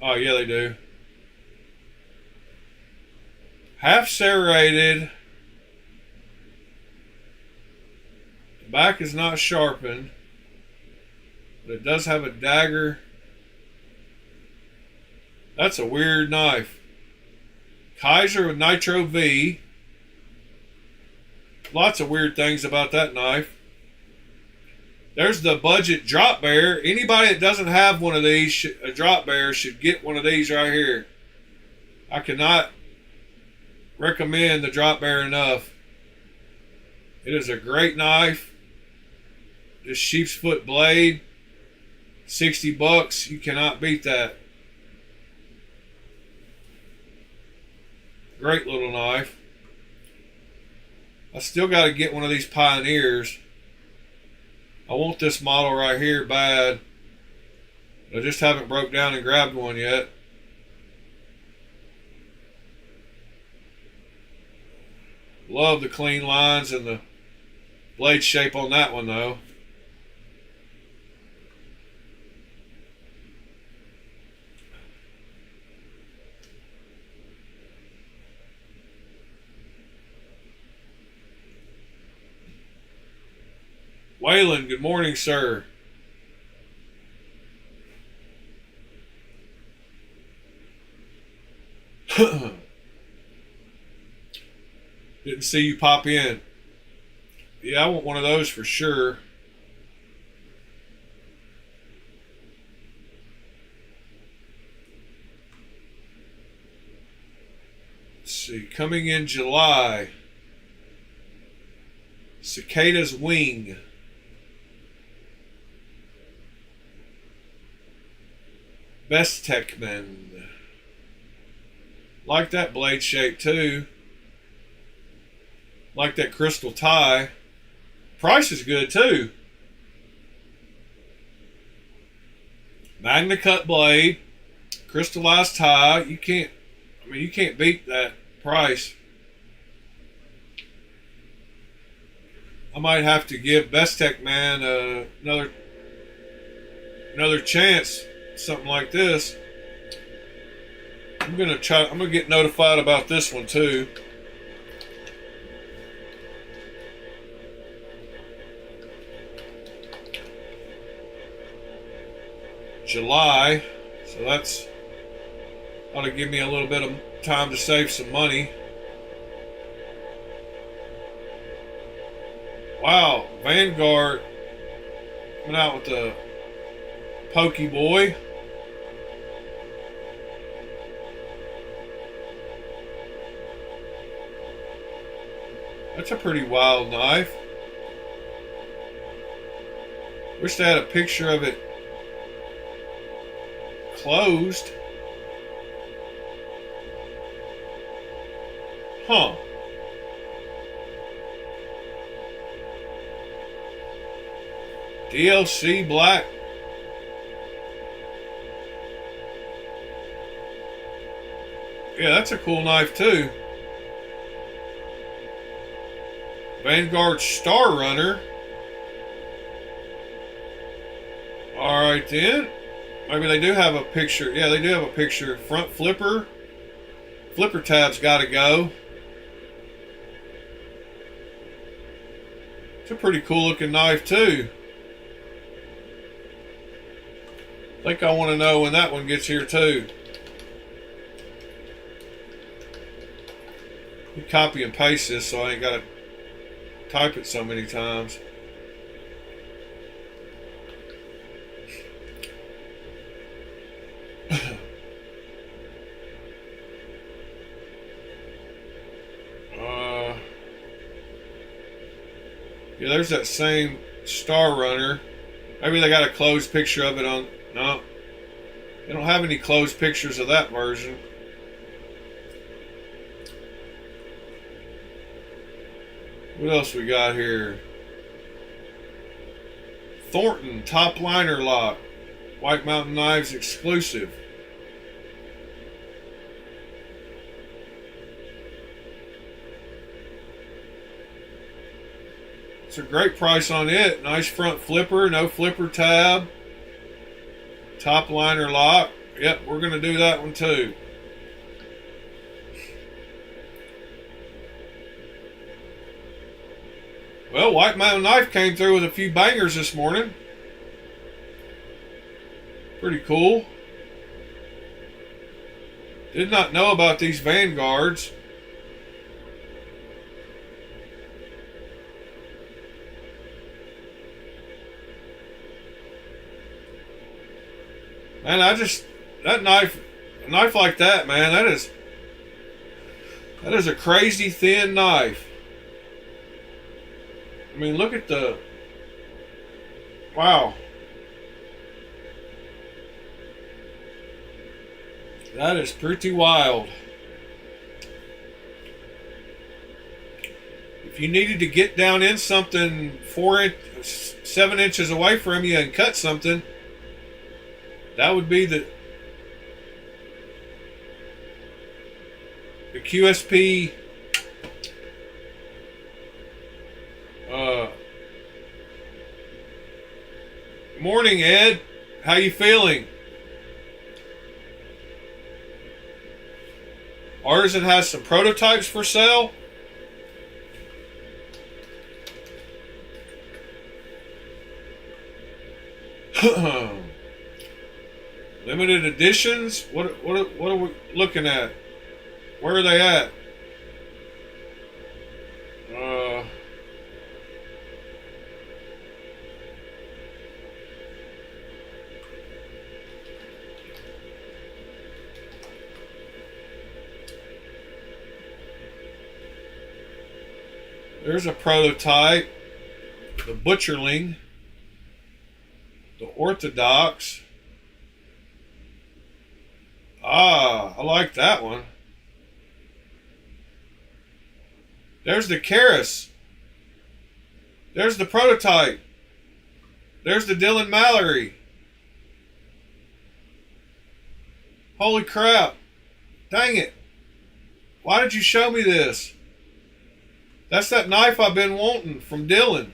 Oh, yeah, they do. Half serrated. The back is not sharpened, but it does have a dagger. That's a weird knife. Kaiser with Nitro V. Lots of weird things about that knife. There's the budget drop bear. Anybody that doesn't have one of these, a drop bear, should get one of these right here. I cannot recommend the drop bear enough. It is a great knife. This sheep's foot blade, $60. You cannot beat that. Great little knife. I still got to get one of these Pioneers. I want this model right here bad. I just haven't broke down and grabbed one yet. Love the clean lines and the blade shape on that one though. Waylon, good morning, sir. Didn't see you pop in. Yeah, I want one of those for sure. Let's see, coming in July. Cicada's Wing. Best Techman. Like that blade shape too. Like that crystal tie. Price is good too. Magna cut blade. Crystallized tie. You can't beat that price. I might have to give Best Techman another chance. Something like this. I'm gonna get notified about this one too. July, so that's ought to give me a little bit of time to save some money. Wow, Vanguard went out with the Pokey Boy. That's a pretty wild knife. Wish they had a picture of it closed. Huh. DLC black. Yeah, that's a cool knife too. Vanguard Star Runner. Alright then. Maybe they do have a picture. Yeah, they do have a picture. Front flipper. Flipper tab's gotta go. It's a pretty cool looking knife too. I think I want to know when that one gets here too. You copy and paste this so I ain't got to type it so many times. Yeah, there's that same Star Runner. Maybe they got a closed picture of it on... No. They don't have any closed pictures of that version. What else we got here? Thornton top liner lock. White Mountain Knives exclusive. It's a great price on it. Nice front flipper, no flipper tab. Top liner lock. Yep, we're going to do that one too. Well, White Mountain Knife came through with a few bangers this morning. Pretty cool. Did not know about these Vanguards. Man, that knife, a knife like that, man, that is a crazy thin knife. I mean, look at the, wow. That is pretty wild. If you needed to get down in something 7 inches away from you and cut something, that would be the QSP morning, Ed. How you feeling? Ours, it has some prototypes for sale. Limited editions. What are we looking at? Where are they at? There's a prototype. The Butcherling. The Orthodox. Ah, I like that one. There's the Karis. There's the prototype. There's the Dylan Mallory. Holy crap. Dang it. Why did you show me this? That's that knife I've been wanting from Dylan.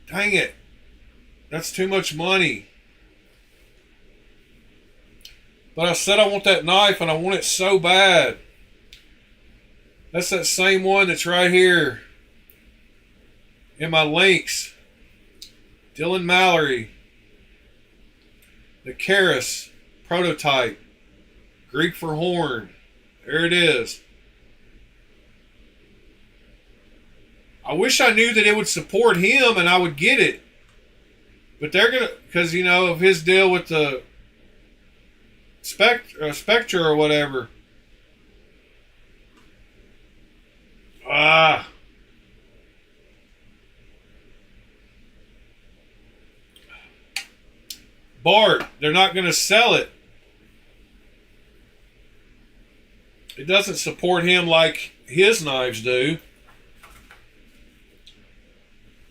Dang it. That's too much money. But I said I want that knife and I want it so bad. That's that same one that's right here. in my links. Dylan Mallory. The Karis prototype. Greek for horn. There it is. I wish I knew that it would support him and I would get it. But they're going to, because, you know, of his deal with the Spectre or whatever. Bart, they're not going to sell it. It doesn't support him like his knives do.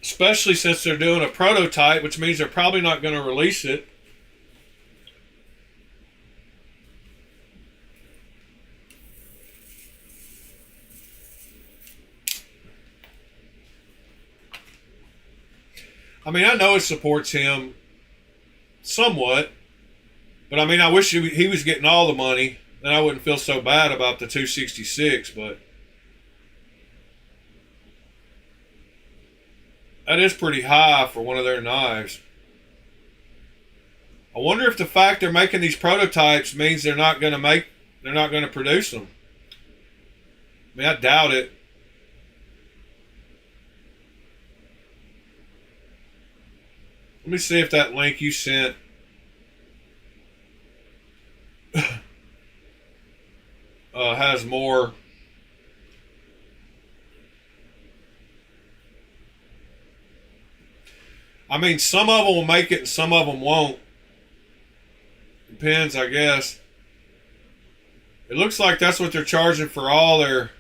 Especially since they're doing a prototype, which means they're probably not going to release it. I mean, I know it supports him somewhat, but I mean, I wish he was getting all the money. Then I wouldn't feel so bad about the 266, but that is pretty high for one of their knives. I wonder if the fact they're making these prototypes means they're not going to produce them. I mean, I doubt it. Let me see if that link you sent has more. I mean, some of them will make it and some of them won't. Depends, I guess. It looks like that's what they're charging for all their...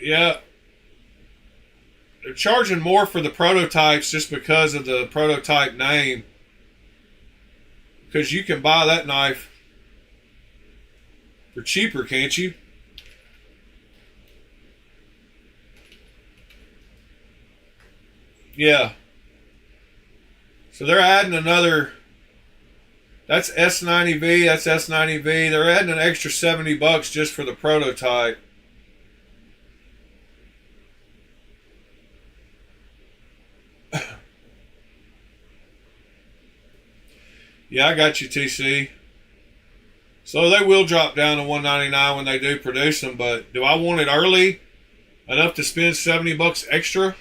Yeah. They're charging more for the prototypes just because of the prototype name. Because you can buy that knife for cheaper, can't you? Yeah. So they're adding another... That's S90V, that's S90V. They're adding an extra $70 just for the prototype. Yeah, I got you, TC. So they will drop down to $199 when they do produce them, but do I want it early enough to spend $70 extra?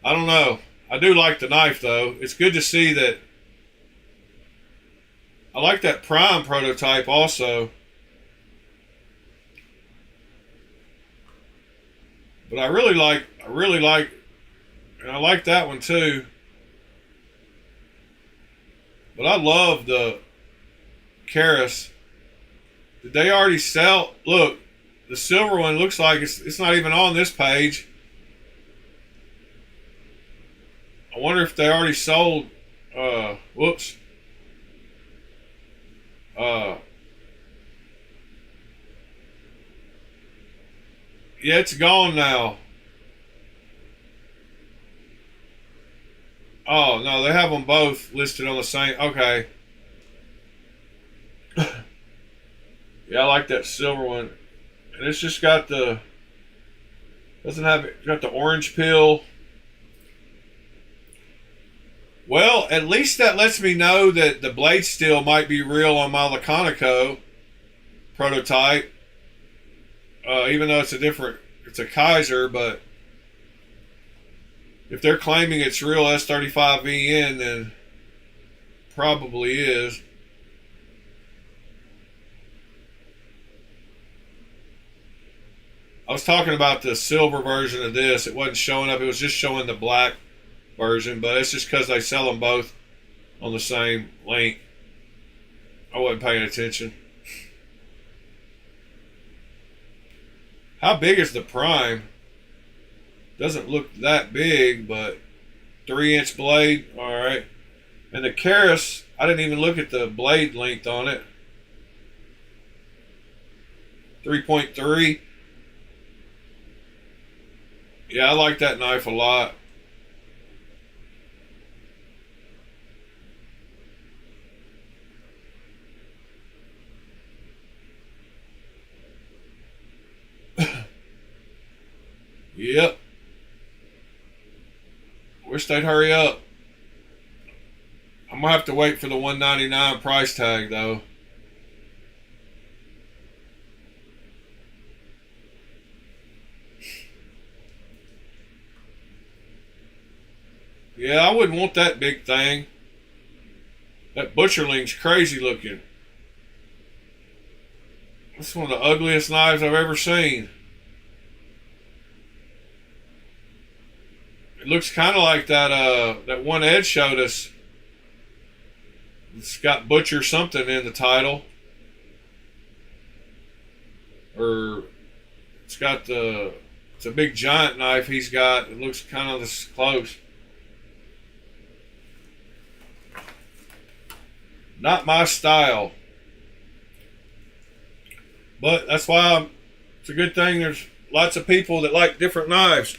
I don't know. I do like the knife, though. It's good to see that. I like that Prime prototype also. But I really like, and I like that one too. But I love the Karis. Did they already sell? Look, the silver one looks like it's not even on this page. I wonder if they already sold. Whoops. Yeah, it's gone now. Oh, no, they have them both listed on the same. Okay. Yeah, I like that silver one. And it's just got the... Doesn't have it. Got the orange peel. Well, at least that lets me know that the blade steel might be real on my Laconico prototype. Even though it's a Kaiser, but if they're claiming it's real S35VN, then probably is. I was talking about the silver version of this. It wasn't showing up. It was just showing the black version, but it's just because they sell them both on the same link. I wasn't paying attention. How big is the Prime? Doesn't look that big, but 3-inch blade. All right. And the Karis, I didn't even look at the blade length on it. 3.3. Yeah, I like that knife a lot. Yep. Wish they'd hurry up. I'm gonna have to wait for the $199 price tag though. Yeah, I wouldn't want that big thing. That butcherling's crazy looking. That's one of the ugliest knives I've ever seen. It looks kind of like that one Ed showed us. It's got Butcher something in the title. Or it's a big giant knife he's got. It looks kind of this close. Not my style. But that's why it's a good thing there's lots of people that like different knives.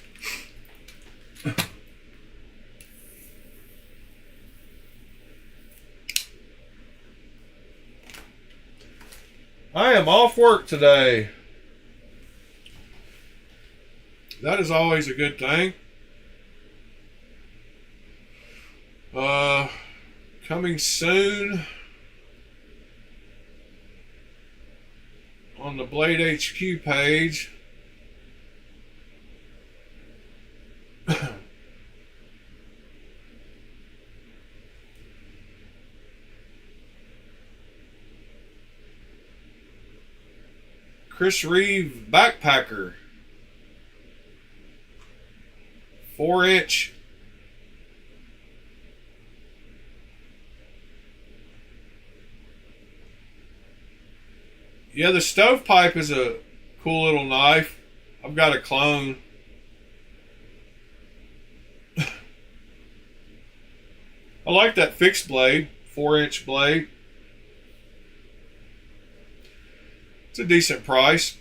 I am off work today. That is always a good thing. Coming soon on the Blade HQ page. Chris Reeve backpacker. 4-inch. Yeah, the stovepipe is a cool little knife. I've got a clone. I like that fixed blade, 4-inch blade. It's a decent price.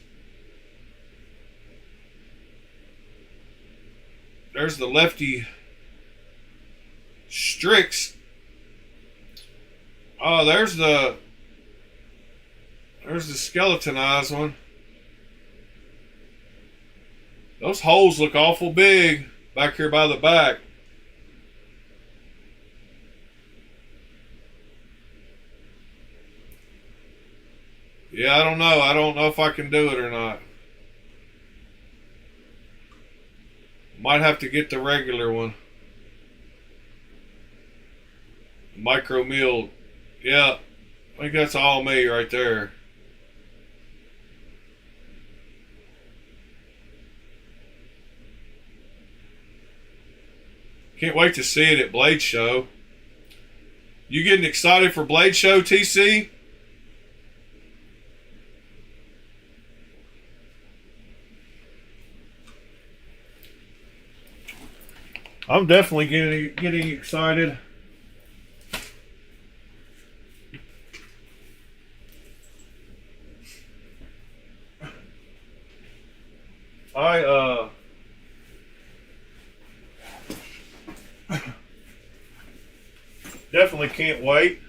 There's the Lefty Strix. Oh, there's the skeletonized one. Those holes look awful big back here by the back. Yeah, I don't know. I don't know if I can do it or not. Might have to get the regular one. Micro milled. Yeah, I think that's all me right there. Can't wait to see it at Blade Show. You getting excited for Blade Show, TC? I'm definitely getting excited. I definitely can't wait.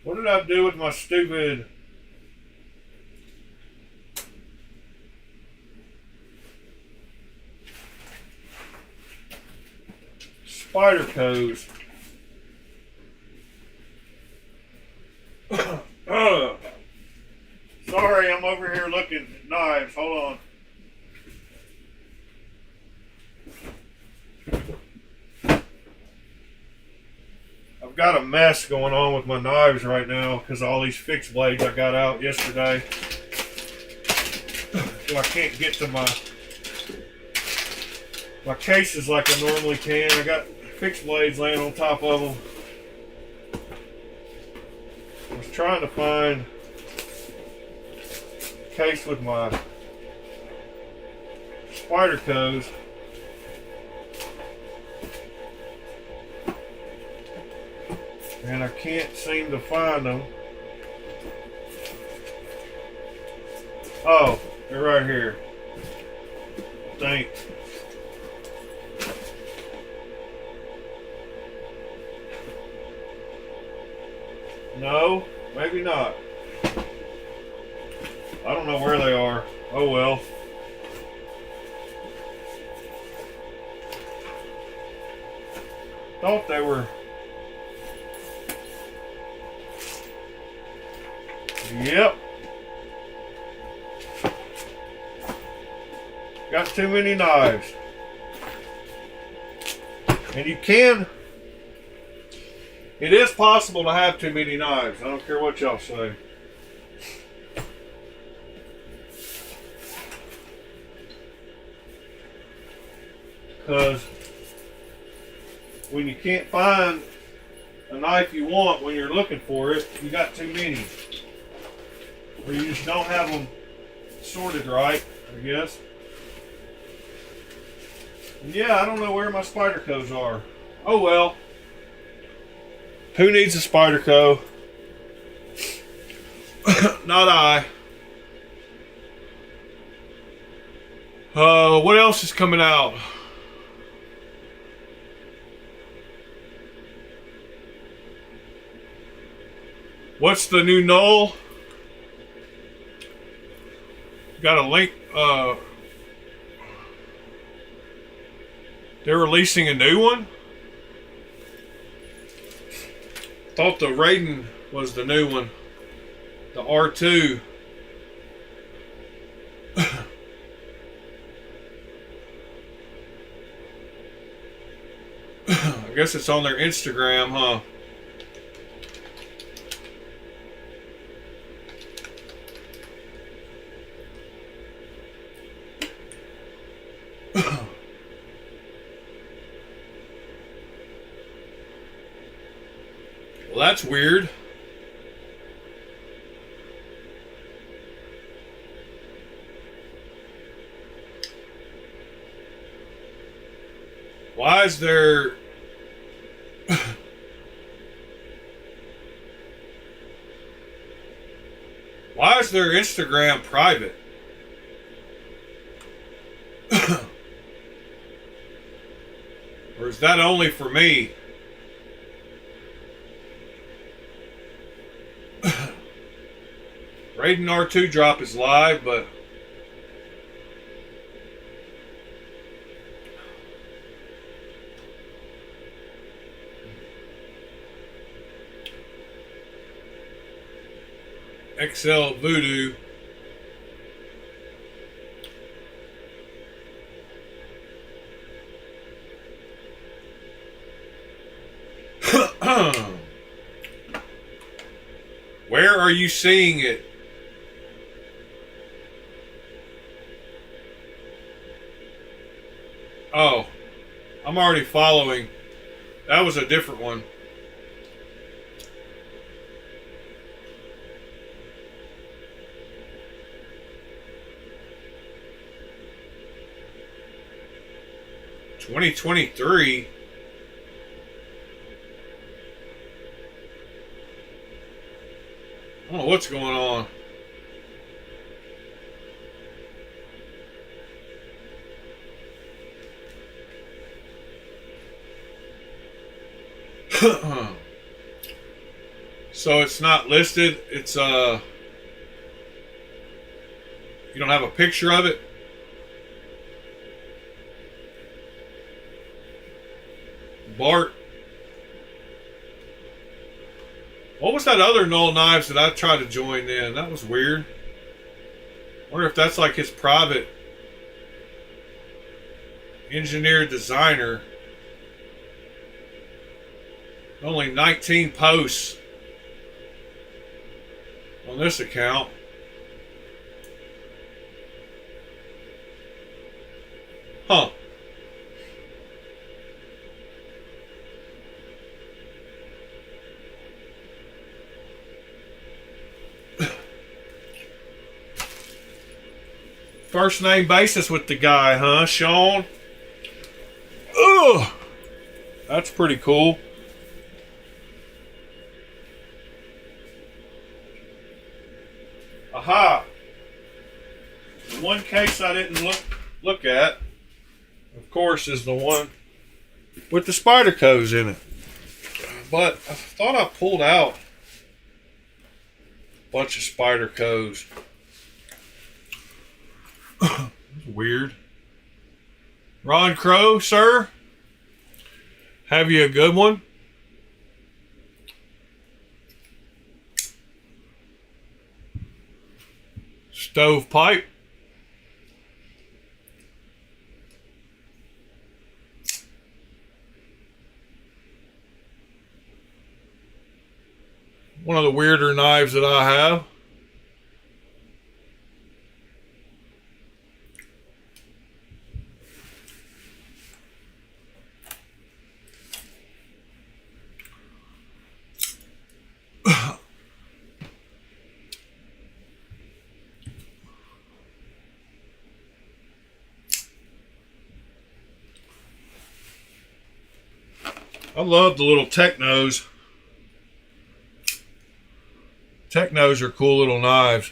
What did I do with my stupid spider toes? Sorry, I'm over here looking at knives. Hold on. I've got a mess going on with my knives right now because all these fixed blades I got out yesterday. So I can't get to my cases like I normally can. I got fixed blades laying on top of them. I was trying to find a case with my spider toes. And I can't seem to find them. Oh, they're right here. Thanks. No. Maybe not. I don't know where they are. Oh well. Thought they were. Yep. Got too many knives. And you can. It is possible to have too many knives. I don't care what y'all say. Because when you can't find a knife you want when you're looking for it, you got too many. Or you just don't have them sorted right, I guess. And yeah, I don't know where my Spydercos are. Oh well. Who needs a Spyderco? Not I. What else is coming out? What's the new Null? Got a link. They're releasing a new one. Thought the Raiden was the new one. The R2. I guess it's on their Instagram, huh? Well, that's weird. Why is there... Why is their Instagram private? Or is that only for me? Raiden R2 drop is live, but XL Voodoo. Where are you seeing it? Oh, I'm already following. That was a different one. $2023. I don't know what's going on. So it's not listed. It's you don't have a picture of it. Bart. What was that other Null Knives that I tried to join in? That was weird. I wonder if that's like his private engineer designer. Only 19 posts on this account. Huh. First name basis with the guy, huh, Sean? Ugh. That's pretty cool. Aha. The one case I didn't look at, of course, is the one with the Spydercos in it. But I thought I pulled out Bunch of spider coves. Weird. Ron Crow, sir. Have you a good one? Stovepipe. One of the weirder knives that I have. I love the little Technos. Technos are cool little knives.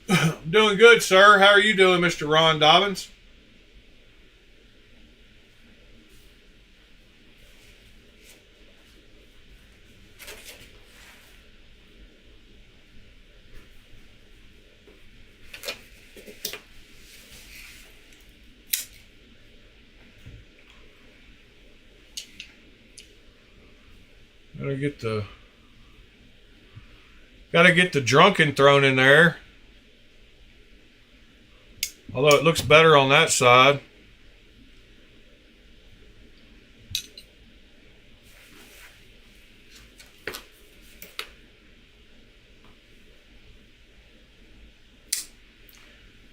I'm doing good, sir. How are you doing, Mr. Ron Dobbins? Gotta get the drunken thrown in there. Although it looks better on that side.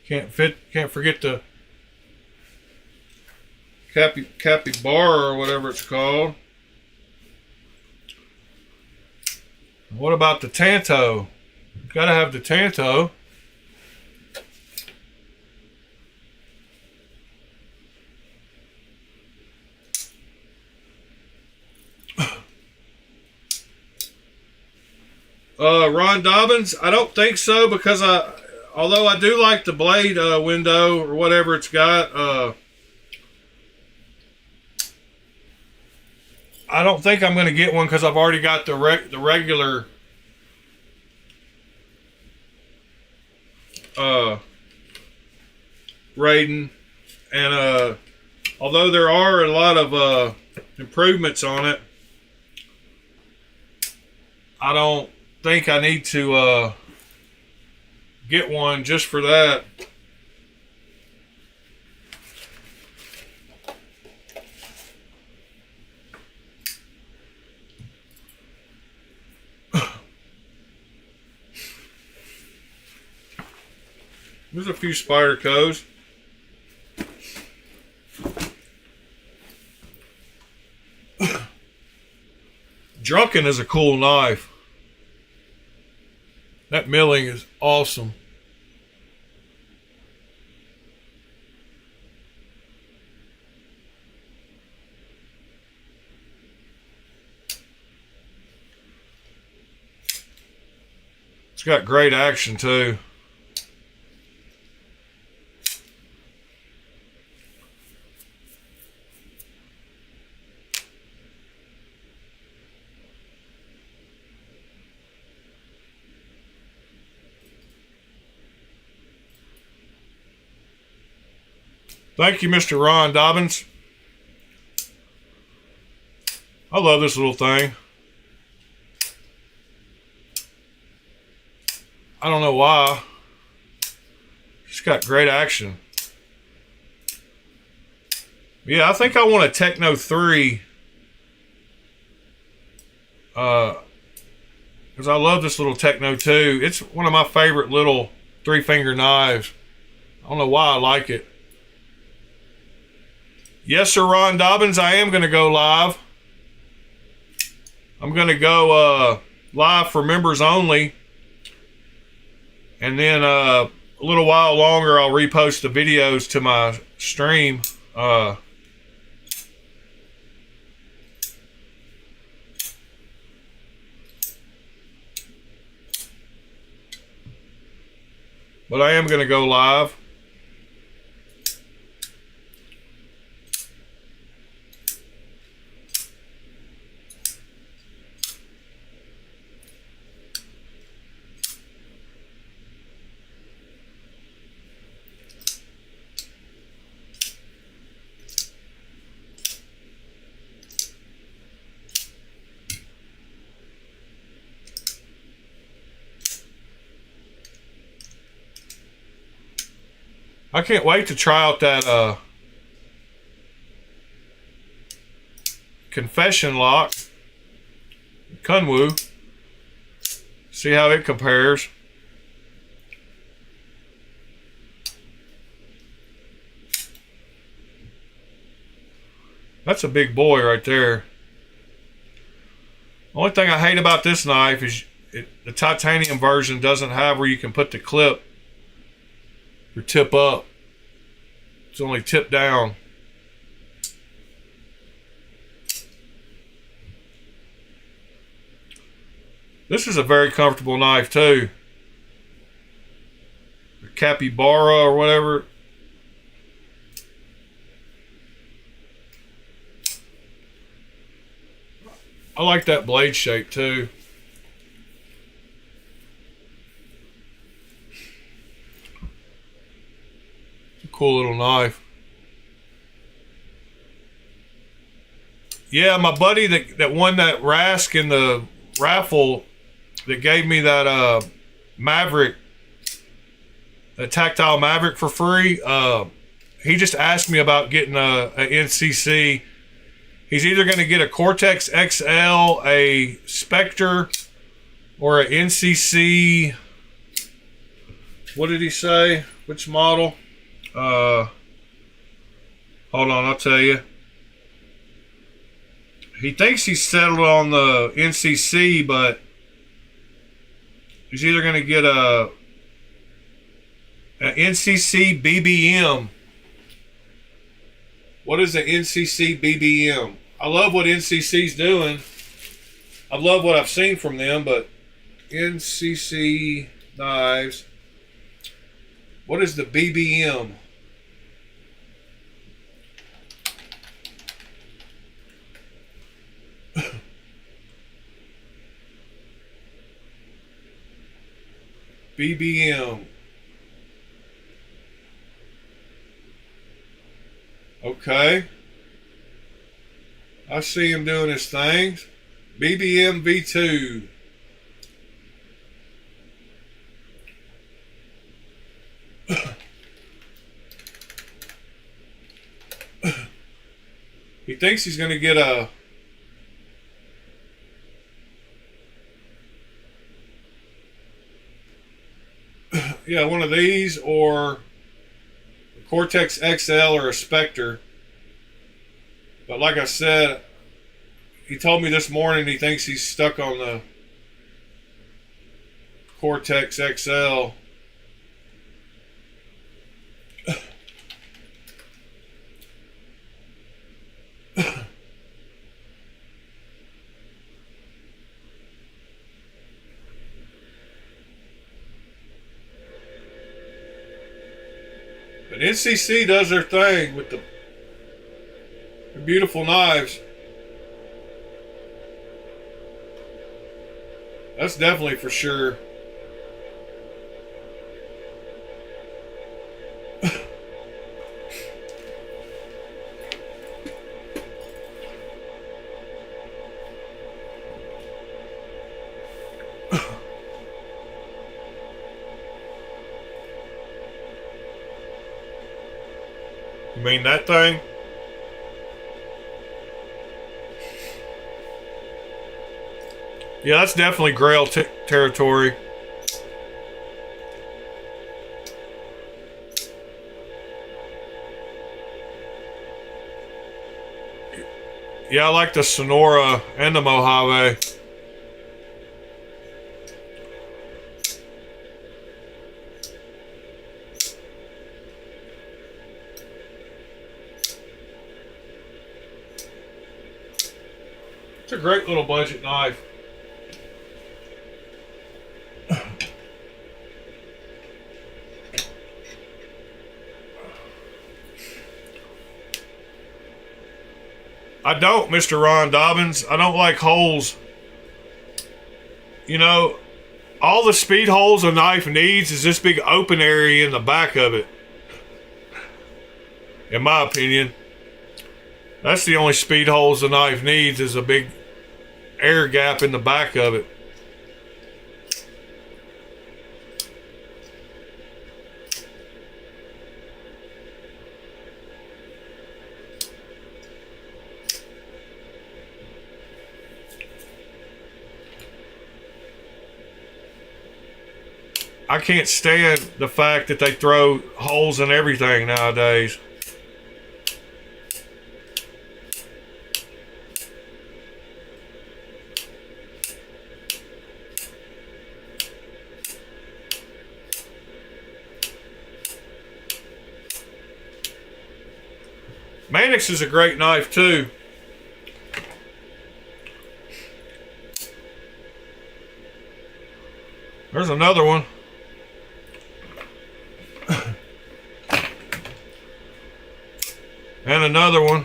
Can't forget the capybara or whatever it's called. What about the Tanto? Gotta have the Tanto. Ron Dobbins, I don't think so, because although I do like the blade window or whatever it's got, I don't think I'm going to get one because I've already got the regular Raiden, and although there are a lot of improvements on it, I don't think I need to get one just for that. There's a few spider coves. Drunken is a cool knife. That milling is awesome. It's got great action too. Thank you, Mr. Ron Dobbins. I love this little thing. I don't know why. It's got great action. Yeah, I think I want a Techno 3. Because I love this little Techno 2. It's one of my favorite little 3-finger knives. I don't know why I like it. Yes, sir, Ron Dobbins, I am going to go live. I'm going to go live for members only. And then a little while longer, I'll repost the videos to my stream. But I am going to go live. I can't wait to try out that confession lock, Kunwu. See how it compares. That's a big boy right there. Only thing I hate about this knife is the titanium version doesn't have where you can put the clip or tip up. It's only tip down. This is a very comfortable knife too. The capybara or whatever. I like that blade shape too. Cool little knife. Yeah, my buddy that won that Rask in the raffle that gave me that Maverick, that tactile Maverick for free, he just asked me about getting a NCC. He's either going to get a Cortex XL, a Spectre, or a NCC. What did he say? Which model? Hold on, I'll tell you. He thinks he's settled on the NCC, but he's either going to get a NCC BBM. What is the NCC BBM? I love what NCC's doing. I love what I've seen from them, but NCC knives. What is the BBM? BBM. Okay. I see him doing his things. BBM V2. He thinks he's going to get a yeah, one of these or a Cortex XL or a Spectre. But like I said, he told me this morning he thinks he's stuck on the Cortex XL. But NCC does their thing with the beautiful knives. That's definitely for sure. I mean, that thing. Yeah, that's definitely Grail territory. Yeah, I like the Sonora and the Mojave. It's a great little budget knife. I don't, Mr. Ron Dobbins. I don't like holes. You know, all the speed holes a knife needs is this big open area in the back of it. In my opinion. That's the only speed holes the knife needs, is a big air gap in the back of it. I can't stand the fact that they throw holes in everything nowadays. Mannix is a great knife too. There's another one. And another one.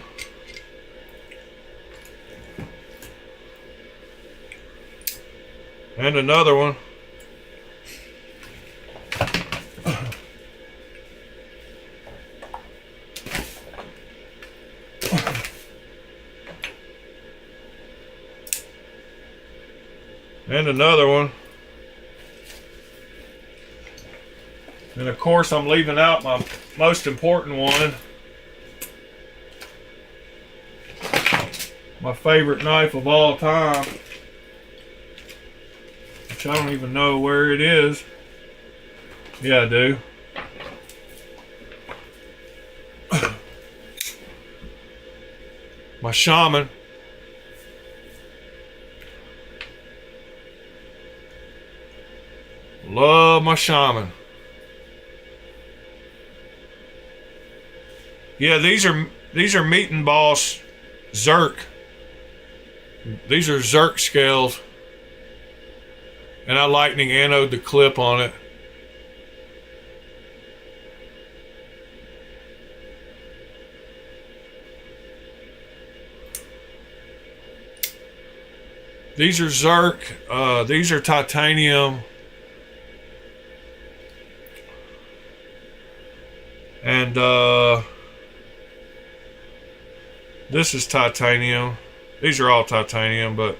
And another one. And another one. And of course I'm leaving out my most important one. My favorite knife of all time. Which I don't even know where it is. Yeah, I do. My Shaman. Love my Shaman. Yeah, these are Meat and Boss Zerk. These are Zerk scales. And I lightning anode the clip on it. These are Zerk. These are titanium. And this is titanium. These are all titanium, but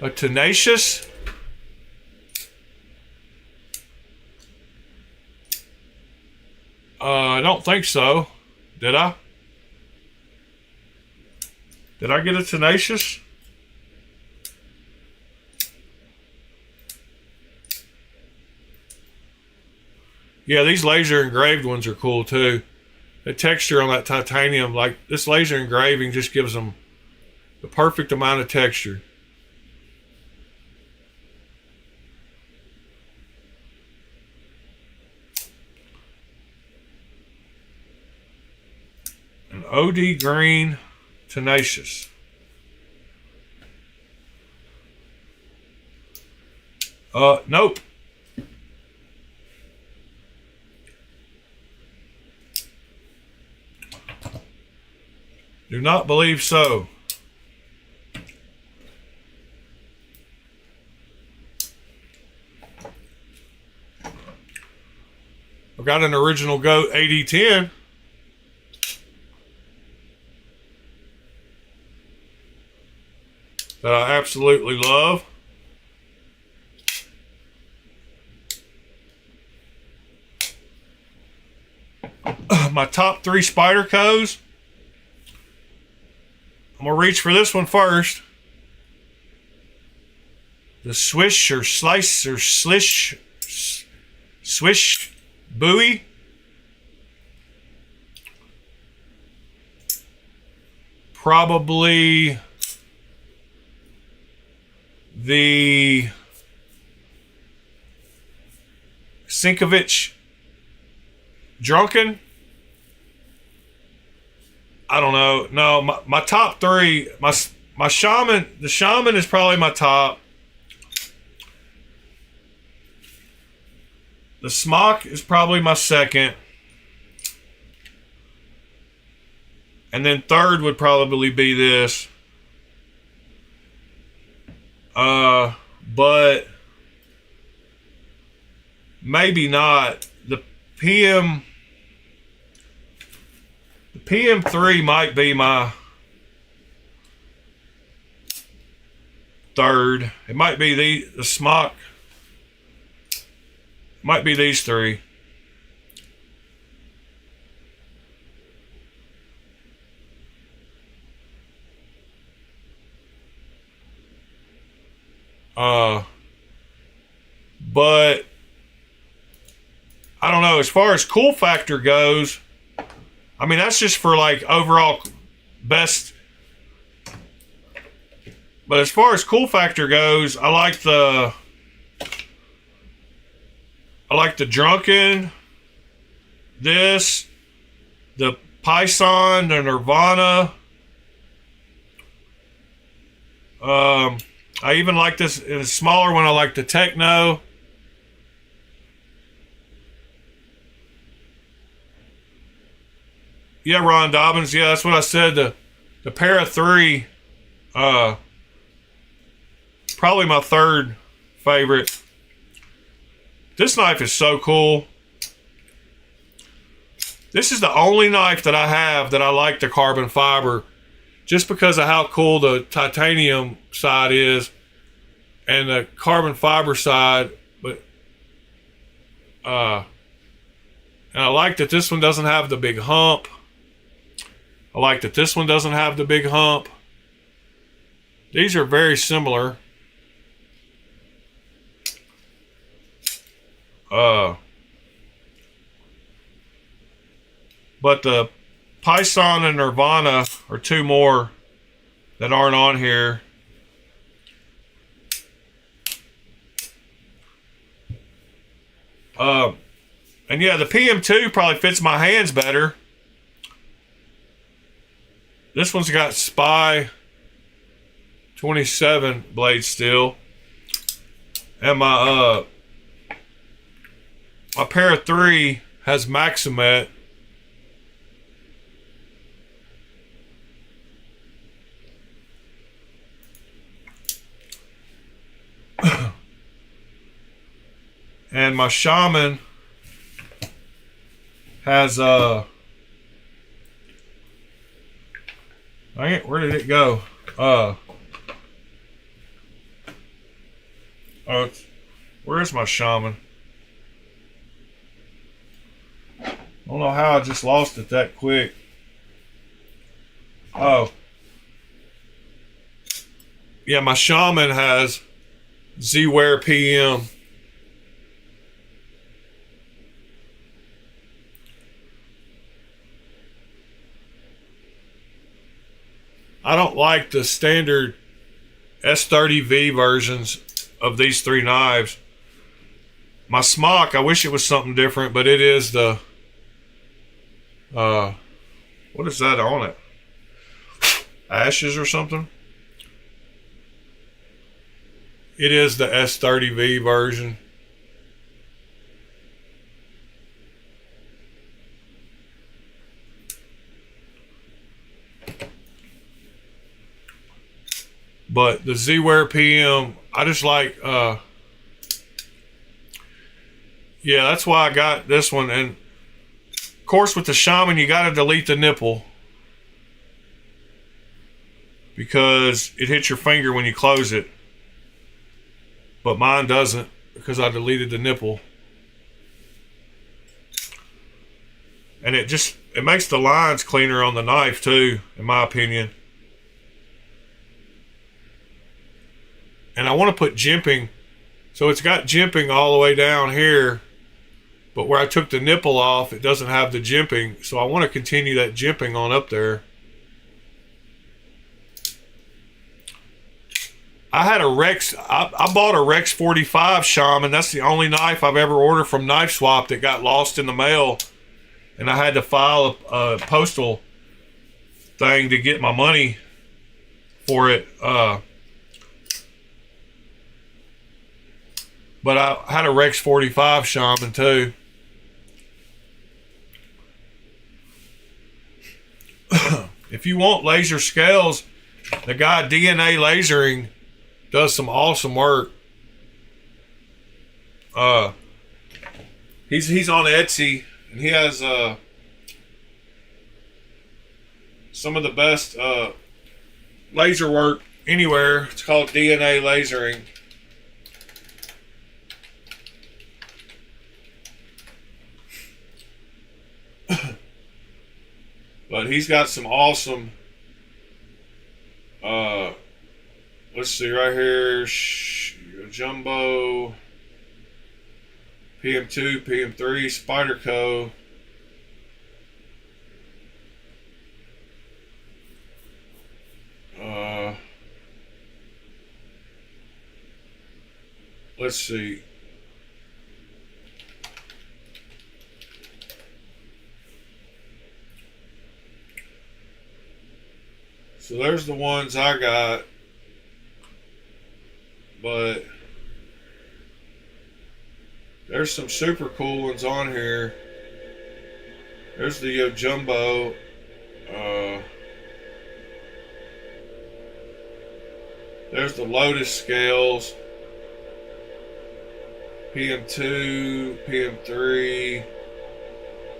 a Tenacious. I don't think so. Did I? Did I get a Tenacious? Yeah, these laser engraved ones are cool too. The texture on that titanium, like this laser engraving just gives them the perfect amount of texture. An OD green Tenacious. Nope. Do not believe so. I've got an original Goat AD10. That I absolutely love. my top 3 Spydercos. I'm gonna reach for this one first. The Swish or Slice or Slish Swish Bowie. Probably the Sinkovich Drunken. I don't know. No, my top 3, my Shaman, the Shaman is probably my top. The Smock is probably my second. And then third would probably be this. But maybe not. The PM3 might be my third. It might be the Smock. Might be these 3. But I don't know, as far as cool factor goes, I mean, that's just for like overall best. But as far as cool factor goes, I like the Drunken, this, the Python, the Nirvana. I even like this in a smaller one. I like the Techno. Yeah, Ron Dobbins. Yeah, that's what I said. The Para 3, probably my third favorite. This knife is so cool. This is the only knife that I have that I like the carbon fiber, just because of how cool the titanium side is and the carbon fiber side. But and I like that this one doesn't have the big hump. I like that this one doesn't have the big hump. These are very similar. But the Python and Nirvana are 2 more that aren't on here. And yeah, the PM2 probably fits my hands better. This one's got Spy 27 blade steel. And my Para 3 has Maximet. And my Shaman has dang it, where did it go? Where's my Shaman? I don't know how I just lost it that quick. Oh. Yeah, my Shaman has Z-Wear PM. I don't like the standard S30V versions of these 3 knives. My Smock, I wish it was something different, but it is the what is that on it? Ashes or something? It is the S30V version. But the Z-Wear PM, I just like, yeah, that's why I got this one. And of course with the Shaman, you got to delete the nipple because it hits your finger when you close it. But mine doesn't because I deleted the nipple. And it just, it makes the lines cleaner on the knife too, in my opinion. And I want to put jimping, so it's got jimping all the way down here, but where I took the nipple off, it doesn't have the jimping, so I want to continue that jimping on up there. I had a Rex, I bought a Rex 45 Shaman. That's the only knife I've ever ordered from Knife Swap that got lost in the mail. And I had to file a postal thing to get my money for it. But I had a Rex 45 Shaman too. If you want laser scales, the guy DNA Lasering does some awesome work. He's on Etsy, and he has some of the best laser work anywhere. It's called DNA Lasering. But he's got some awesome let's see right here, Jumbo, PM2, PM3, Spyderco. Let's see. So there's the ones I got, but there's some super cool ones on here. There's the Jumbo. There's the Lotus scales. PM2, PM3.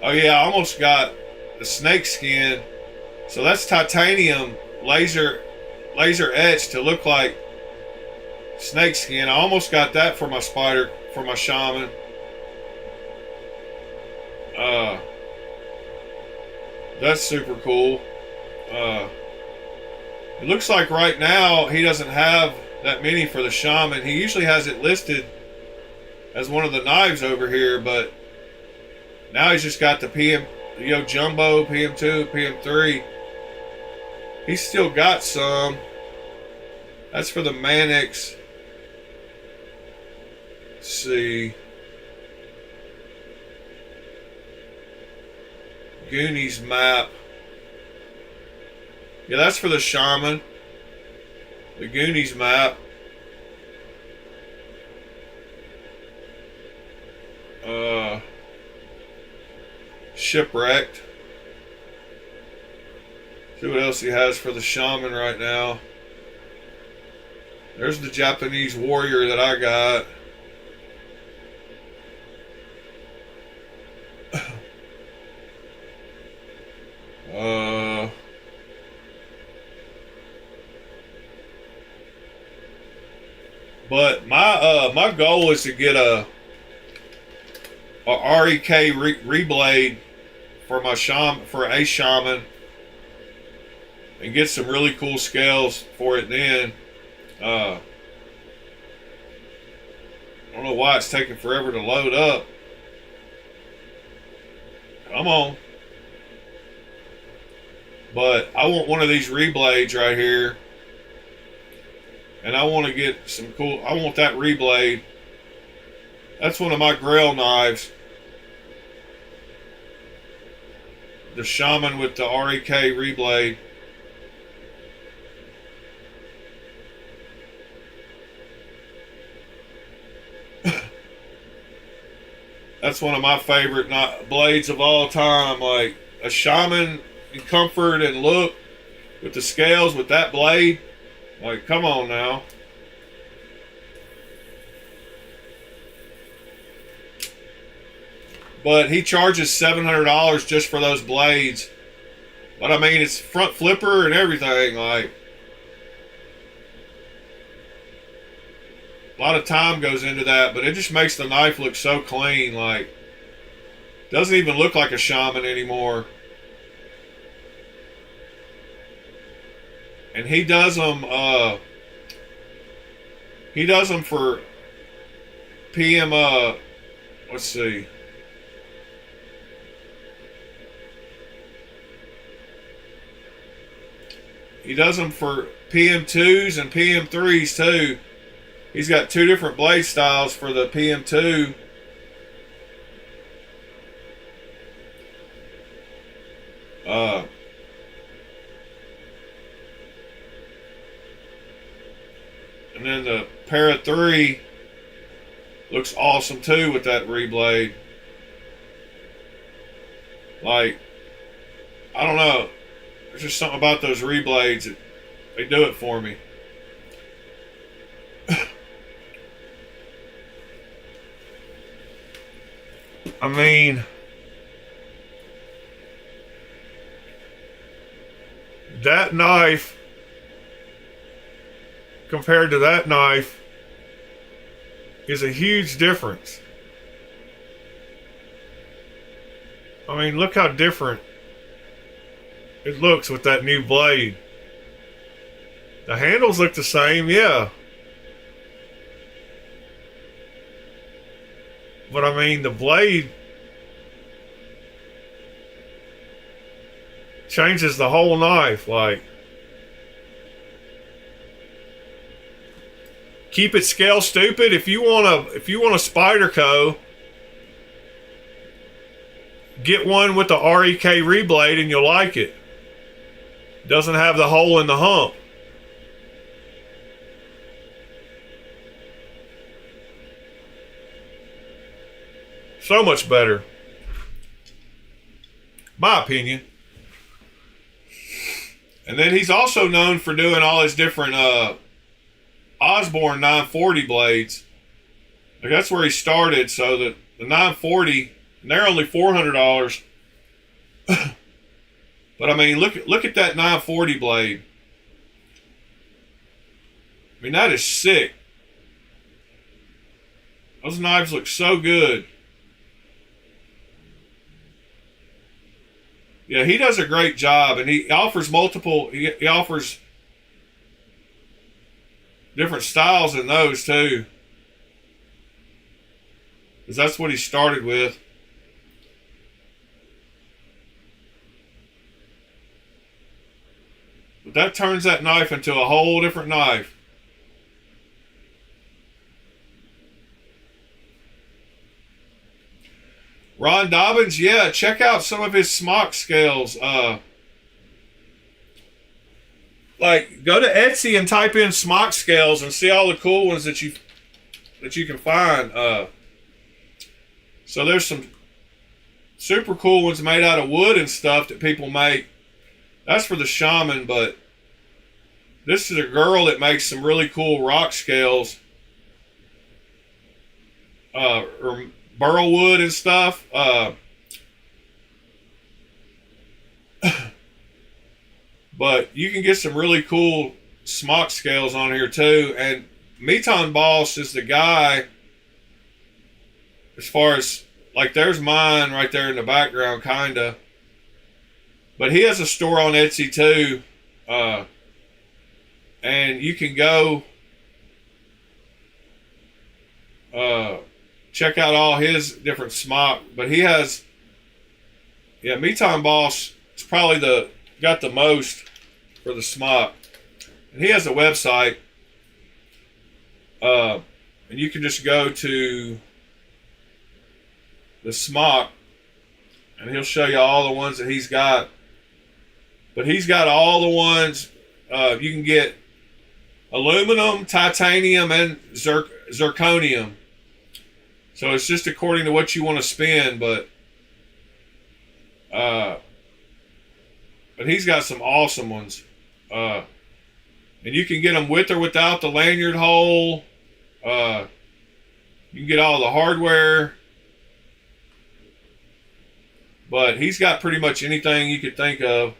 Oh yeah, I almost got the snake skin. So that's titanium laser etched to look like snake skin. I almost got that for my spider, for my shaman. That's super cool. It looks like right now he doesn't have that many for the shaman. He usually has it listed as one of the knives over here, but now he's just got the Jumbo, PM2, PM3. He's still got some. That's for the Mannix. Let's see. Goonies map. Yeah, that's for the shaman. The Goonies map. Shipwrecked. See what else he has for the shaman right now. There's the Japanese warrior that I got. But my goal is to get a REK reblade for my shaman, and get some really cool scales for it then. I don't know why it's taking forever to load up. Come on. But I want one of these reblades right here. And I want to get some cool, I want that reblade. That's one of my Grail knives. The shaman with the REK reblade. That's one of my favorite blades of all time. Like a shaman in comfort and look with the scales with that blade. Like, come on now. But he charges $700 just for those blades. But I mean, it's front flipper and everything. Like, a lot of time goes into that, but it just makes the knife look so clean. Like, doesn't even look like a shaman anymore. and he does them. He does them for PM. Let's see. He does them for PM2s and PM3s too. He's got 2 different blade styles for the PM2. And then the Para 3 looks awesome too with that reblade. Like, I don't know. There's just something about those reblades that they do it for me. I mean, that knife compared to that knife is a huge difference. I mean, look how different it looks with that new blade. The handles look the same, yeah. But I mean, the blade changes the whole knife. Like, keep it scale stupid. If you want a Spyderco, get one with the REK reblade and you'll like it. Doesn't have the hole in the hump. So much better, my opinion. And then he's also known for doing all his different Osborne 940 blades. Like, that's where he started. So the 940, and they're only $400. But I mean, look at that 940 blade. I mean, that is sick. Those knives look so good. Yeah, he does a great job, and he offers multiple. He offers different styles in those too, because that's what he started with. But that turns that knife into a whole different knife. Ron Dobbins, yeah, check out some of his smock scales. Like, go to Etsy and type in smock scales and see all the cool ones that you can find. So there's some super cool ones made out of wood and stuff that people make. That's for the shaman, but this is a girl that makes some really cool rock scales. Or burl wood and stuff. But you can get some really cool smock scales on here too. And Meton Boss is the guy, as far as, like, there's mine right there in the background, kinda. But he has a store on Etsy too. And you can go check out all his different smock. But he has, yeah, Meton Boss is probably got the most for the smock. And he has a website. And you can just go to the smock and he'll show you all the ones that he's got. But he's got all the ones, you can get aluminum, titanium, and zirconium. So it's just according to what you want to spend, but he's got some awesome ones. And you can get them with or without the lanyard hole. You can get all the hardware. But he's got pretty much anything you could think of.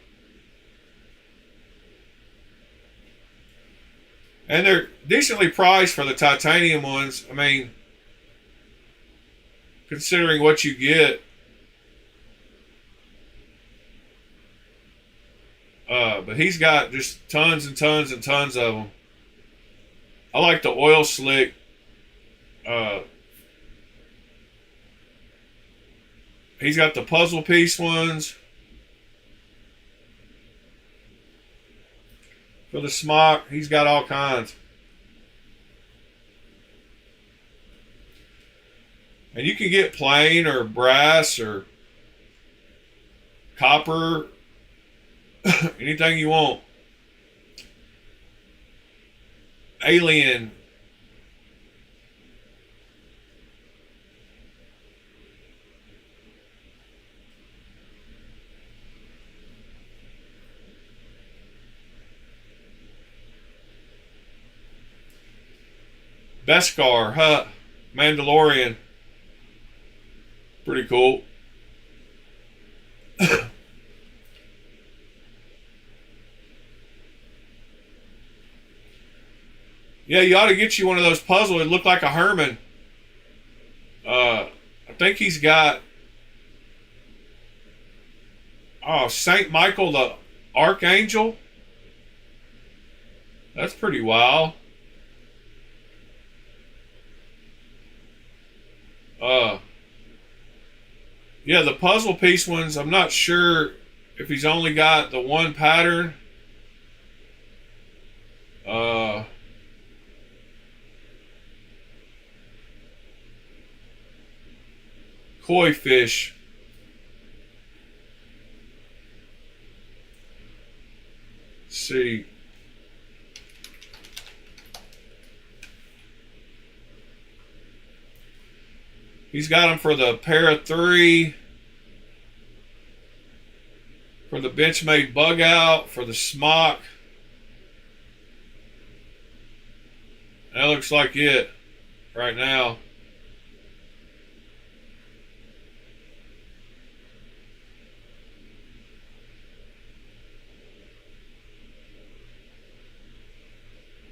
And they're decently priced for the titanium ones. I mean, considering what you get. But he's got just tons and tons and tons of them. I like the oil slick. He's got the puzzle piece ones. For the smock, he's got all kinds. And you can get plain or brass or copper, anything you want. Alien. Beskar, huh? Mandalorian. Pretty cool. Yeah, you ought to get you one of those puzzles. It looked like a Herman. I think he's got Saint Michael the Archangel. That's pretty wild. Yeah, the puzzle piece ones, I'm not sure if he's only got the one pattern. Koi fish. Let's see. He's got them for the pair of 3, for the Benchmade bug out, for the smock. That looks like it right now.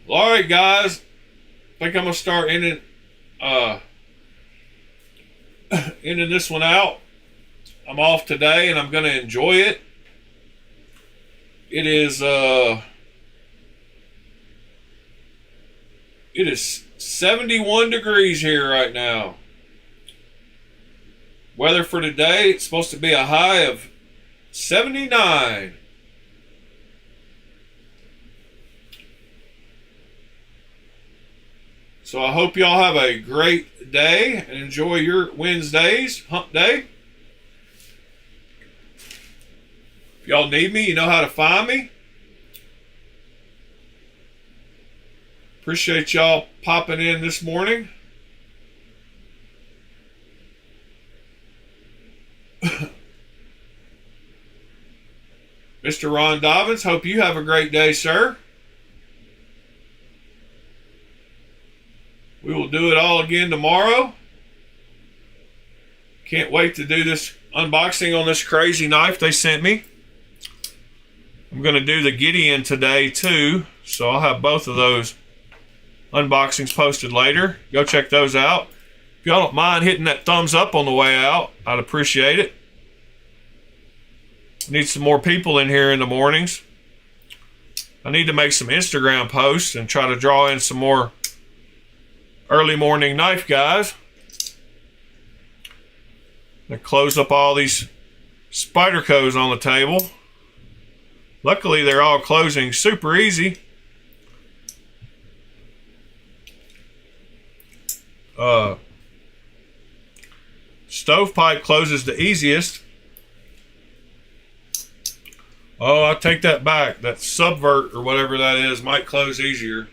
All right, guys. I think I'm gonna start ending this one out. I'm off today, and I'm gonna enjoy it. It is 71 degrees here right now. Weather for today, it's supposed to be a high of 79. So I hope y'all have a great day and enjoy your Wednesdays, hump day. If y'all need me, you know how to find me. Appreciate y'all popping in this morning. Mr. Ron Dobbins, hope you have a great day, sir. We will do it all again tomorrow. Can't wait to do this unboxing on this crazy knife they sent me. I'm going to do the Gideon today too, so I'll have both of those unboxings posted later. Go check those out. If y'all don't mind hitting that thumbs up on the way out, I'd appreciate it. Need some more people in here in the mornings. I need to make some Instagram posts and try to draw in some more early morning knife guys. I close up all these Spydercos on the table. Luckily, they're all closing super easy. Stovepipe closes the easiest. Oh, I take that back. That Subvert or whatever that is might close easier.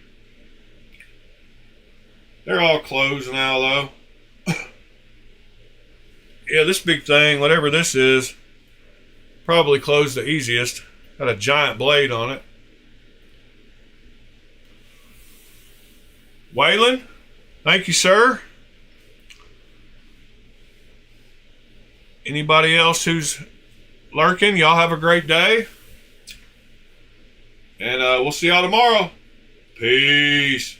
They're all closed now, though. Yeah, this big thing, whatever this is, probably closed the easiest. Got a giant blade on it. Waylon, thank you, sir. Anybody else who's lurking, y'all have a great day. And we'll see y'all tomorrow. Peace.